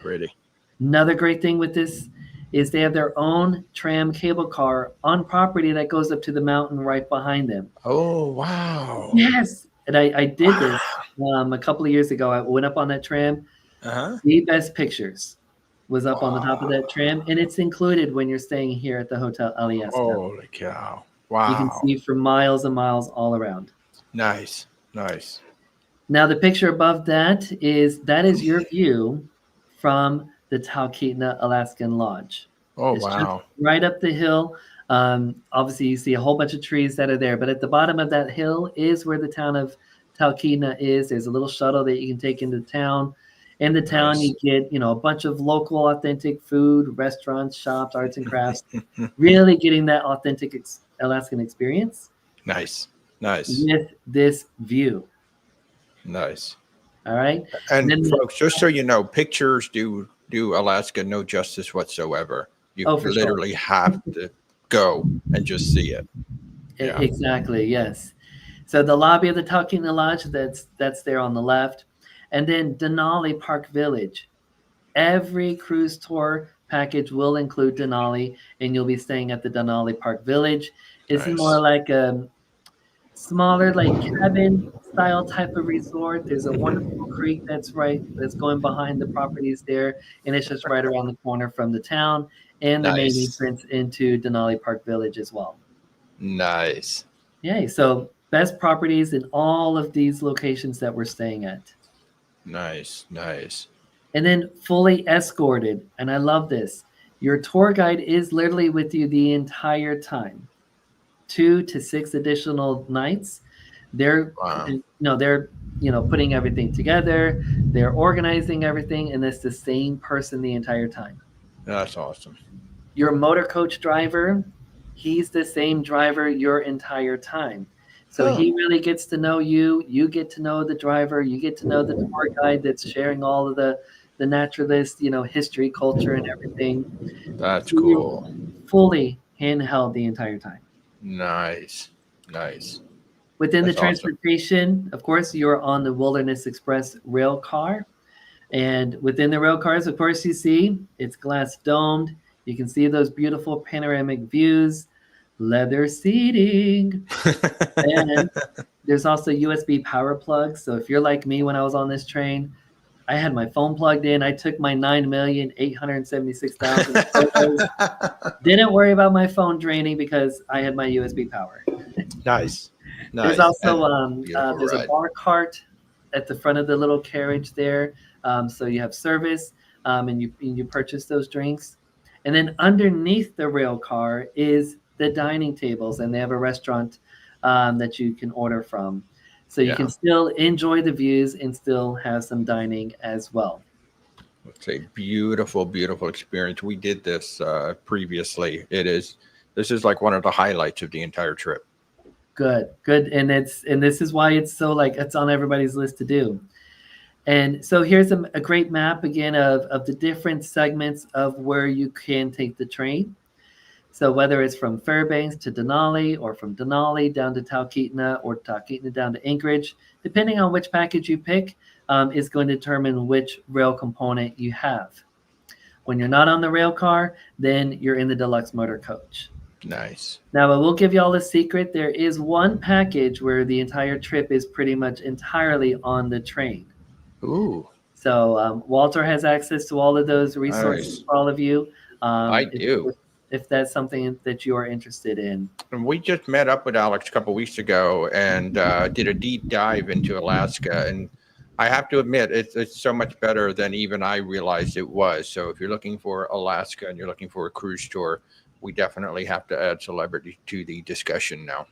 Pretty. Another great thing with this is they have their own tram cable car on property that goes up to the mountain right behind them. Oh, wow. Yes. And I did this a couple of years ago. I went up on that tram. Uh-huh. The best pictures was up on the top of that tram, and it's included when you're staying here at the Hotel Alyeska. Holy cow. You can Wow. see for miles and miles all around. Nice. Nice. Now, the picture above that is your view from the Talkeetna Alaskan Lodge. Oh, It's wow. just right up the hill. Obviously, you see a whole bunch of trees that are there, but at the bottom of that hill is where the town of Talkeetna is. There's a little shuttle that you can take into town. In the town, Nice. you get a bunch of local, authentic food, restaurants, shops, arts and crafts. Really getting that authentic Alaskan experience. Nice. Nice. With this view. Nice. All right. And then, folks, just so you know, pictures do Alaska no justice whatsoever. You literally have to go and just see it. Yeah. Exactly. Yes. So the lobby of the Talkeetna Lodge, that's there on the left. And then Denali Park Village. Every cruise tour package will include Denali, and you'll be staying at the Denali Park Village. It's more like a smaller, like cabin style type of resort. There's a wonderful creek that's going behind the properties there, and it's just right around the corner from the town and the main entrance into Denali Park Village as well. Nice. Yay. So best properties in all of these locations that we're staying at. Nice. Nice. And then fully escorted. And I love this. Your tour guide is literally with you the entire time. 2 to 6 additional nights. They're putting everything together. They're organizing everything, and it's the same person the entire time. That's awesome. Your motor coach driver, he's the same driver your entire time. So he really gets to know you. You get to know the driver. You get to know the tour guide that's sharing all of the naturalist, history, culture, and everything. That's cool. Fully handheld the entire time. Nice. Nice. Within the transportation, of course, you're on the Wilderness Express rail car. And within the rail cars, of course, you see it's glass domed. You can see those beautiful panoramic views, leather seating. And there's also USB power plugs. So if you're like me when I was on this train, I had my phone plugged in. I took my 9,876,000 photos. Didn't worry about my phone draining because I had my USB power. Nice. There's also there's a bar cart at the front of the little carriage there. So you have service and you purchase those drinks. And then underneath the rail car is the dining tables, and they have a restaurant that you can order from. So you can still enjoy the views and still have some dining as well. It's a beautiful, beautiful experience. We did this previously. This is like one of the highlights of the entire trip. Good. And this is why it's so like it's on everybody's list to do. And so here's a great map again of the different segments of where you can take the train. So whether it's from Fairbanks to Denali, or from Denali down to Talkeetna, or Talkeetna down to Anchorage, depending on which package you pick, is going to determine which rail component you have. When you're not on the rail car, then you're in the deluxe motor coach. Nice. Now, I will give you all a secret. There is one package where the entire trip is pretty much entirely on the train. Ooh. So Walter has access to all of those resources for all of you. I do. If that's something that you are interested in. And we just met up with Alex a couple of weeks ago and did a deep dive into Alaska. And I have to admit, it's so much better than even I realized it was. So if you're looking for Alaska and you're looking for a cruise tour, we definitely have to add celebrity to the discussion now.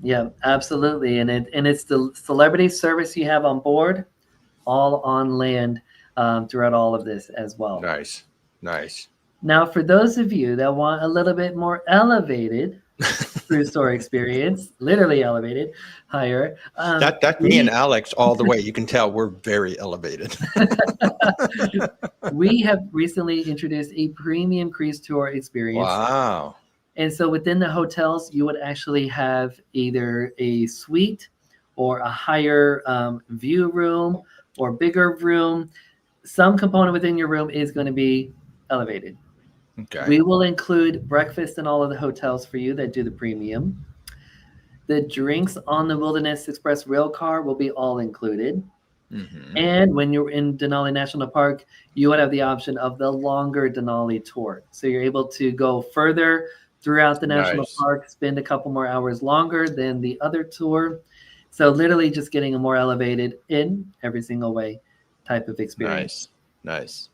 Yeah, absolutely. And it's the celebrity service you have on board, all on land throughout all of this as well. Nice. Now, for those of you that want a little bit more elevated cruise tour experience, literally elevated, higher. That's me and Alex all the way. You can tell we're very elevated. We have recently introduced a premium cruise tour experience. Wow. And so within the hotels, you would actually have either a suite or a higher view room or bigger room. Some component within your room is going to be elevated. Okay. We will include breakfast in all of the hotels for you that do the premium. The drinks on the Wilderness Express rail car will be all included. Mm-hmm. And when you're in Denali National Park, you would have the option of the longer Denali tour. So you're able to go further throughout the national park, spend a couple more hours longer than the other tour. So literally just getting a more elevated in every single way type of experience. Nice.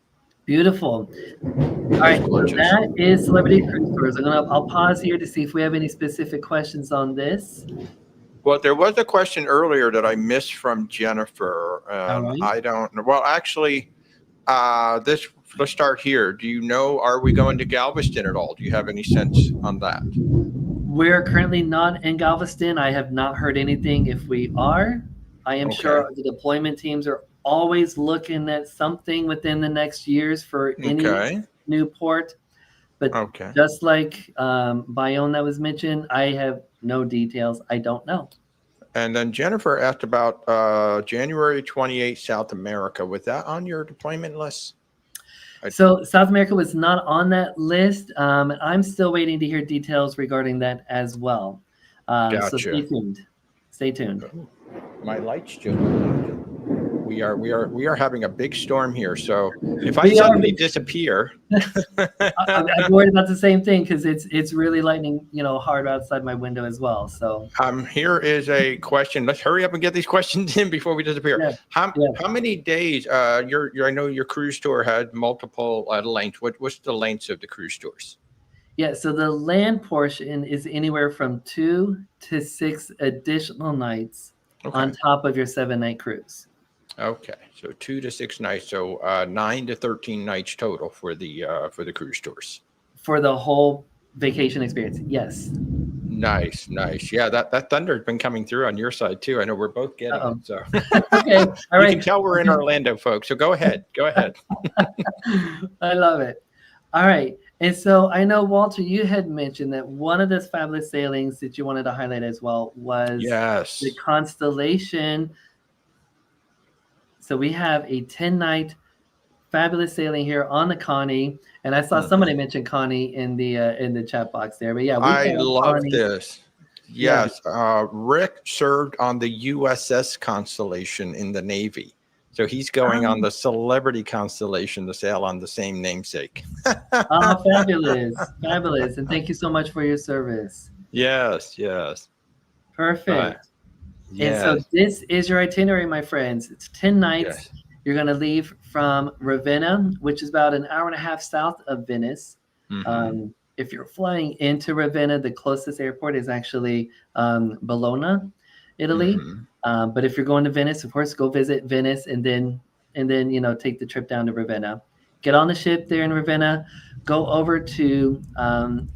Beautiful. All right, so that is Celebrity Cruise Tours. I'll pause here to see if we have any specific questions on this. Well, there was a question earlier that I missed from Jennifer. I don't know. Well, actually, let's start here. Do you know, are we going to Galveston at all? Do you have any sense on that? We're currently not in Galveston. I have not heard anything. If we are, I am sure the deployment teams are always looking at something within the next years for any new port. But just like Bayonne that was mentioned, I have no details. I don't know. And then Jennifer asked about January 28th, South America. Was that on your deployment list? So South America was not on that list. I'm still waiting to hear details regarding that as well. So stay tuned. My light's still. We are having a big storm here. So if I suddenly disappear, I'm worried about the same thing because it's really lightning, hard outside my window as well. So here is a question. Let's hurry up and get these questions in before we disappear. Yeah. How many days? I know your cruise tour had multiple lengths. What's the lengths of the cruise tours? Yeah, so the land portion is anywhere from 2 to 6 additional nights on top of your 7-night cruise. Okay, so 2 to 6 nights, so 9 to 13 nights total for the cruise tours. For the whole vacation experience, yes. Nice. Yeah, that thunder's been coming through on your side too. I know we're both getting it. So okay, all right. You can tell we're in Orlando, folks. So go ahead. I love it. All right, and so I know Walter, you had mentioned that one of those fabulous sailings that you wanted to highlight as well was the Constellation. So we have a 10-night fabulous sailing here on the Connie, and I saw somebody mention Connie in the chat box there. But yeah, I love this. Yes, Rick served on the USS Constellation in the Navy, so he's going on the Celebrity Constellation to sail on the same namesake. Fabulous, and thank you so much for your service. Yes. Perfect. And so this is your itinerary, my friends. It's 10 nights. Yes. You're going to leave from Ravenna, which is about an hour and a half south of Venice. Mm-hmm. If you're flying into Ravenna, the closest airport is actually Bologna. Italy. Mm-hmm. But if you're going to Venice, of course, go visit Venice and then take the trip down to Ravenna. Get on the ship there in Ravenna, go over to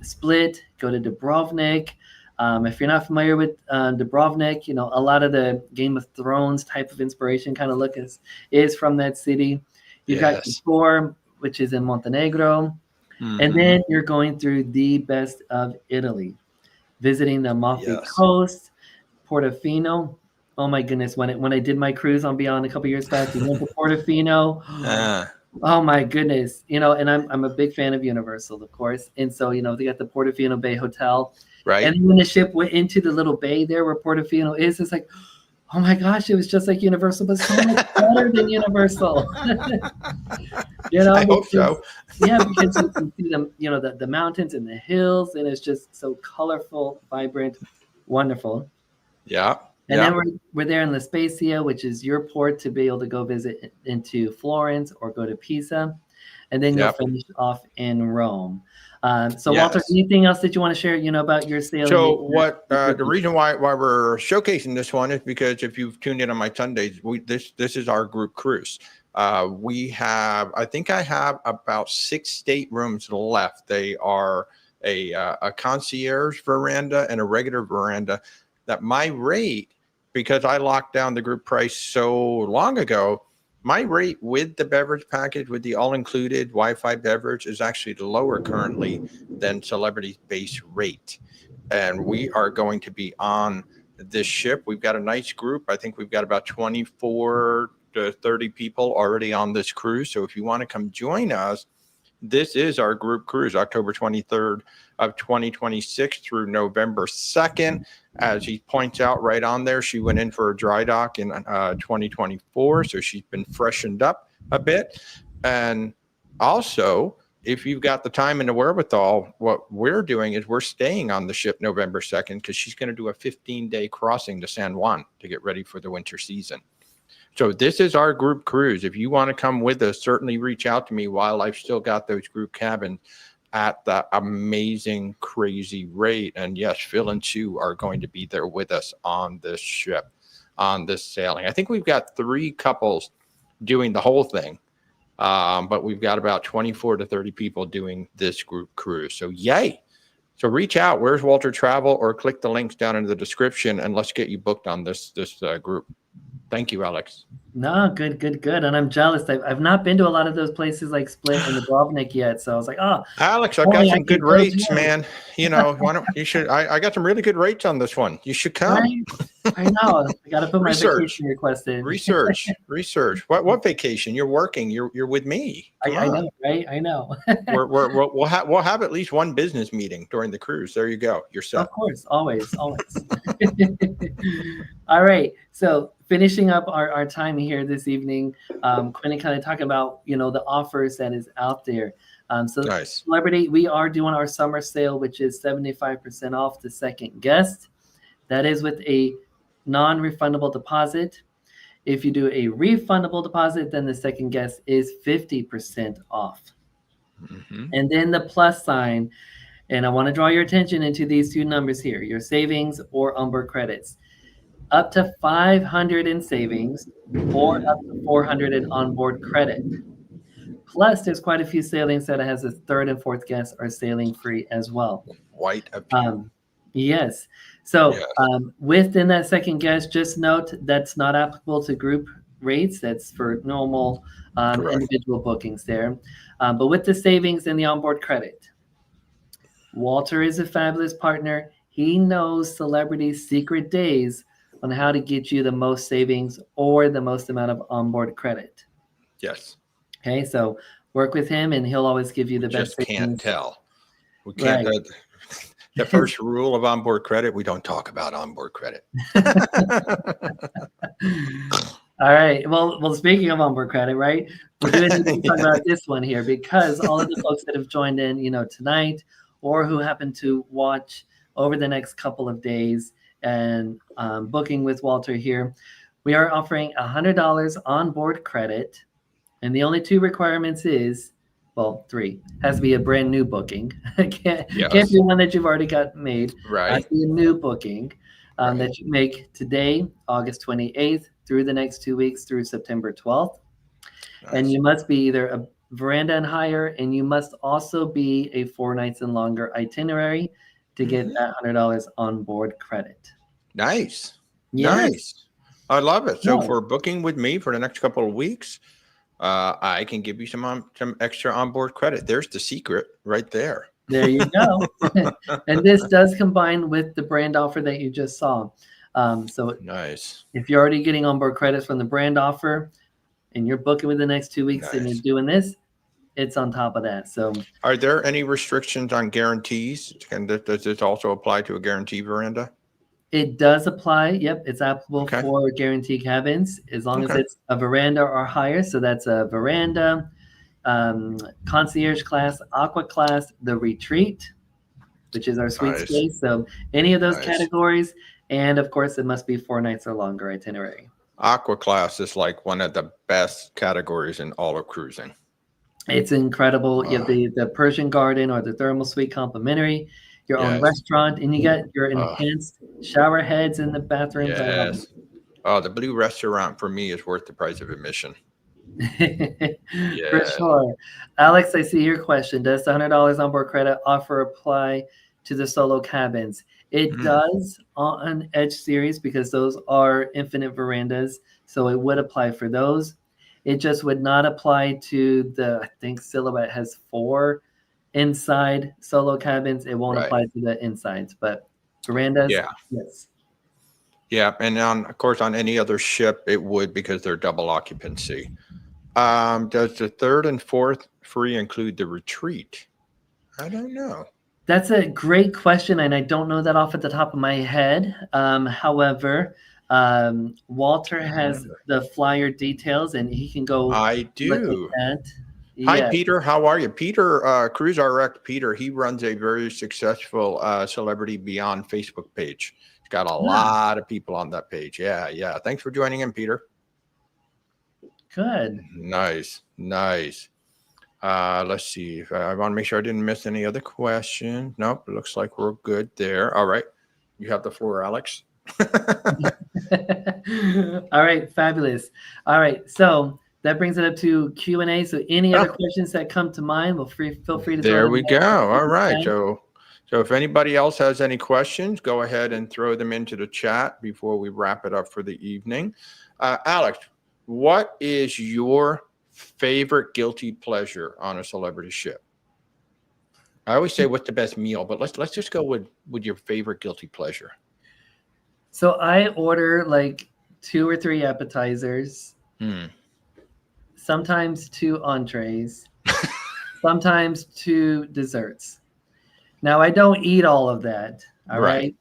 Split, go to Dubrovnik. If you're not familiar with Dubrovnik, a lot of the Game of Thrones type of inspiration kind of look is from that city. You've got Core, which is in Montenegro. Mm-hmm. And then you're going through the best of Italy, visiting the Amalfi Coast, Portofino. Oh my goodness! When I did my cruise on Beyond a couple years back, we went to Portofino. Oh my goodness! And I'm a big fan of Universal, of course. And so they got the Portofino Bay Hotel, right? And when the ship went into the little bay there where Portofino is, it's like, oh my gosh! It was just like Universal, but so much better than Universal. I hope so. Yeah, because you can see them, the mountains and the hills, and it's just so colorful, vibrant, wonderful. Yeah. And then we're there in La Spezia, which is your port to be able to go visit into Florence or go to Pisa. And then you'll finish off in Rome. So Walter, anything else that you want to share, about your sailing? So the reason why we're showcasing this one is because if you've tuned in on my Sundays, this is our group cruise. I think I have about 6 staterooms left. They are a concierge veranda and a regular veranda. That my rate, because I locked down the group price so long ago, my rate with the beverage package, with the all-included Wi-Fi beverage, is actually lower currently than Celebrity's base rate. And we are going to be on this ship. We've got a nice group. I think we've got about 24 to 30 people already on this cruise. So if you want to come join us, this is our group cruise, October 23rd of 2026 through November 2nd. As he points out right on there, she went in for a dry dock in 2024, so she's been freshened up a bit. And also, if you've got the time and the wherewithal, what we're doing is we're staying on the ship November 2nd because she's going to do a 15-day crossing to San Juan to get ready for the winter season. So this is our group cruise. If you want to come with us, certainly reach out to me while I've still got those group cabins at the amazing, crazy rate. And yes, Phil and Sue are going to be there with us on this ship, on this sailing. I think we've got 3 couples doing the whole thing, but we've got about 24 to 30 people doing this group cruise. So yay. So reach out. Where's Walter Travel? Or click the links down in the description and let's get you booked on this group. Thank you, Alex. No, good. And I'm jealous. I've not been to a lot of those places like Split and Dubrovnik yet. So I was like, Alex, I've got some good rates, man. Why don't you should? I got some really good rates on this one. You should come. I know. I got to put my vacation request in. Research. What vacation? You're working. You're with me. I know, right? I know. We'll have at least one business meeting during the cruise. There you go. You're set. Of course, always. All right. So finishing up our time here this evening, Quinn, kind of talking about the offers that is out there. So nice. Celebrity, we are doing our summer sale, which is 75% off the second guest. That is with a non-refundable deposit. If you do a refundable deposit, then the second guest is 50% off. Mm-hmm. And then the plus sign, and I want to draw your attention into these 2 numbers here, your savings or onboard credits. Up to 500 in savings or up to 400 in onboard credit. Plus, there's quite a few sailings that has a 3rd and 4th guest are sailing free as well. Quite a few. Yes. So within that second guest, just note that's not applicable to group rates. That's for normal individual bookings there. But with the savings and the onboard credit, Walter is a fabulous partner. He knows Celebrity's secret days on how to get you the most savings or the most amount of onboard credit. Yes. Okay, so work with him and he'll always give you the best savings. Can't tell. We can't. Right. The first rule of onboard credit, we don't talk about onboard credit. All right. Well, speaking of onboard credit, right? We're going to talk about this one here because all of the folks that have joined in, tonight or who happen to watch over the next couple of days and booking with Walter here, we are offering $100 onboard credit. And the only 2 requirements is, 3. Has to be a brand new booking. Can't be one that you've already got made. Right. Has to be a new booking. Right. that you make today, August 28th, through the next 2 weeks through September 12th. And Nice. you must be either a veranda and higher, and you must also be a 4 nights and longer itinerary to get that $100 on board credit. Nice. Yes. Nice. I love it. So Yeah. for booking with me for the next couple of weeks, I can give you some extra onboard credit. There's the secret right there. There you go. And this does combine with the brand offer that you just saw. So Nice. if you're already getting onboard credits from the brand offer and you're booking within the next 2 weeks and you're Nice. doing this, it's on top of that. So Are there any restrictions on guarantees? Does this also apply to a guarantee veranda? it does apply. Yep, it's applicable Okay. for guarantee cabins as long as Okay. it's a veranda or higher. So that's a veranda, concierge class, aqua class, the retreat, which is our suite Nice. space. So any of those Nice. categories. And of course, it must be 4 nights or longer itinerary. Aqua class is like one of the best categories in all of cruising. It's incredible. You have the Persian garden or the thermal suite complimentary, your own Yes. restaurant, and you got your enhanced shower heads in the bathrooms. I love Yes. Oh, the blue restaurant for me is worth the price of admission. it. For Yeah. sure. Alex, I see your question. Does the $100 onboard credit offer apply to the solo cabins? It does on Edge series because those are infinite verandas. So it would apply for those. It just would not apply to I think Silhouette has 4 inside solo cabins. It won't Right. apply to the insides, but verandas, Yeah. yes. Yeah. And of course, on any other ship, it would because they're double occupancy. Does the 3rd and 4th free include the retreat? I don't know. That's a great question, and I don't know that off at the top of my head. However, Walter has the flyer details, and he can go I look do. at that. Hi, Yes. Peter. How are you? Peter, Cruise RX Peter, he runs a very successful Celebrity Beyond Facebook page. He's got a lot of people on that page. Yeah, yeah. Thanks for joining in, Peter. Good. Nice, nice. Let's see. I want to make sure I didn't miss any other questions. Nope, it looks like we're good there. All right. You have the floor, Alex. All right, fabulous. All right, so that brings it up to Q&A. So any other questions that come to mind, feel free to. There we go. All right. Okay. So if anybody else has any questions, go ahead and throw them into the chat before we wrap it up for the evening. Alex, what is your favorite guilty pleasure on a celebrity ship? I always say what's the best meal, but let's just go with your favorite guilty pleasure. So I order like 2 or 3 appetizers, sometimes 2 entrees, sometimes 2 desserts. Now I don't eat all of that, all right?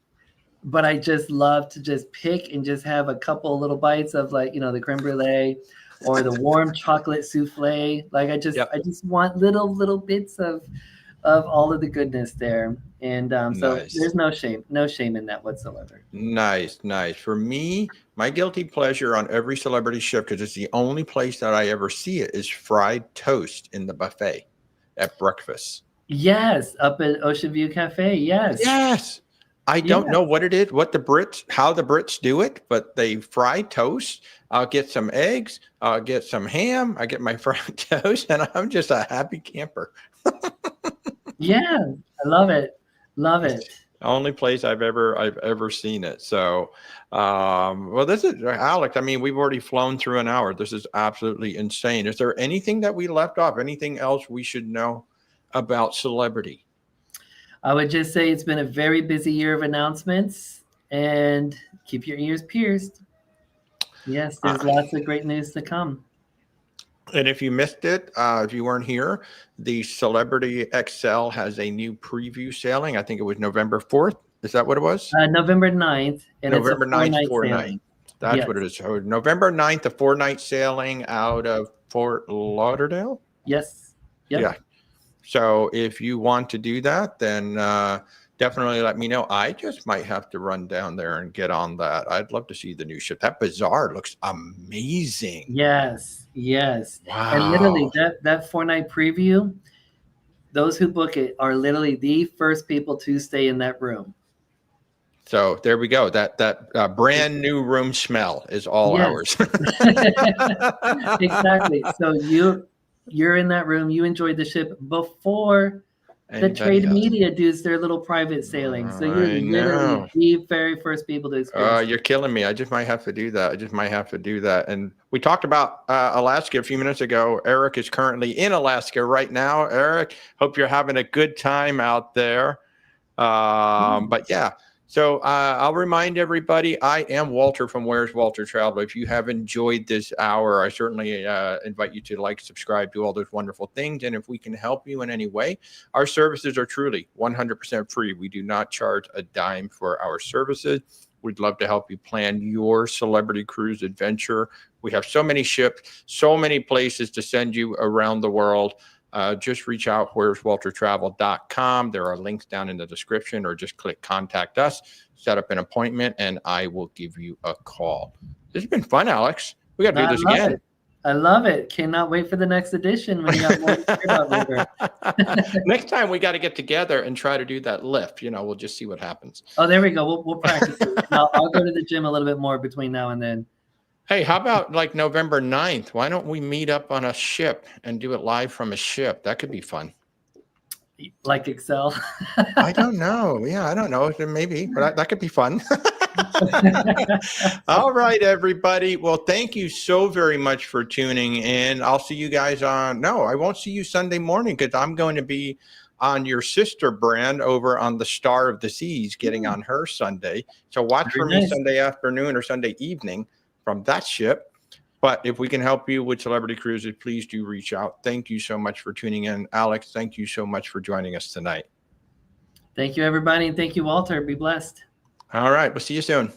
But I just love to just pick and just have a couple little bites of like, the creme brulee or the warm chocolate souffle. Like I just want little bits of all of the goodness there. And so there's no shame in that whatsoever. Nice. For me, my guilty pleasure on every celebrity ship, because it's the only place that I ever see it, is fried toast in the buffet at breakfast. Yes, up at Ocean View Cafe. Yes. I don't know what it is, how the Brits do it, but they fry toast. I'll get some eggs, I'll get some ham, I get my fried toast, and I'm just a happy camper. Yeah, I love it. Only place I've ever seen it. So, well, this is Alex. I mean, we've already flown through an hour. This is absolutely insane. Is there anything that we left off? Anything else we should know about Celebrity? I would just say it's been a very busy year of announcements, and keep your ears pierced. Yes, there's lots of great news to come. And if you missed it, if you weren't here, the Celebrity XL has a new preview sailing. I think it was November 4th. Is that what it was? November 9th. And November 9th, 4-night. That's what it is. So November 9th, a 4-night sailing out of Fort Lauderdale. Yes. Yep. Yeah. So if you want to do that, then definitely let me know. I just might have to run down there and get on that. I'd love to see the new ship. That bazaar looks amazing. Yes. Wow. And literally that 4-night preview, those who book it are literally the first people to stay in that room. So there we go. That brand new room smell is all Yes. ours. Exactly. So you're in that room. You enjoyed the ship before the Anybody trade else? media does their little private sailing. So you're I literally know. the very first people to experience. You're killing me. I just might have to do that. And we talked about Alaska a few minutes ago. Eric is currently in Alaska right now. Eric, hope you're having a good time out there. But yeah, so I'll remind everybody, I am Walter from Where's Walter Travel. If you have enjoyed this hour, I certainly invite you to like, subscribe, do all those wonderful things. And if we can help you in any way, our services are truly 100% free. We do not charge a dime for our services. We'd love to help you plan your celebrity cruise adventure. We have so many ships, so many places to send you around the world. Just reach out, where'swaltertravel.com. There are links down in the description, or just click contact us, set up an appointment, and I will give you a call. This has been fun, Alex. We got to do this again. I love it. Cannot wait for the next edition when you got more to share about later. Next time we got to get together and try to do that lift. We'll just see what happens. Oh, there we go. We'll practice it. I'll go to the gym a little bit more between now and then. Hey, how about like November 9th? Why don't we meet up on a ship and do it live from a ship? That could be fun. Like Excel? I don't know. Yeah, I don't know. Maybe, but that could be fun. All right, everybody. Well, thank you so very much for tuning in. I'll see you guys I won't see you Sunday morning, because I'm going to be on your sister brand over on the Star of the Seas, getting on her Sunday. So watch for me Sunday afternoon or Sunday evening from that ship. But if we can help you with celebrity cruises, please do reach out. Thank you so much for tuning in. Alex, thank you so much for joining us tonight. Thank you, everybody. And thank you, Walter. Be blessed. All right. We'll see you soon.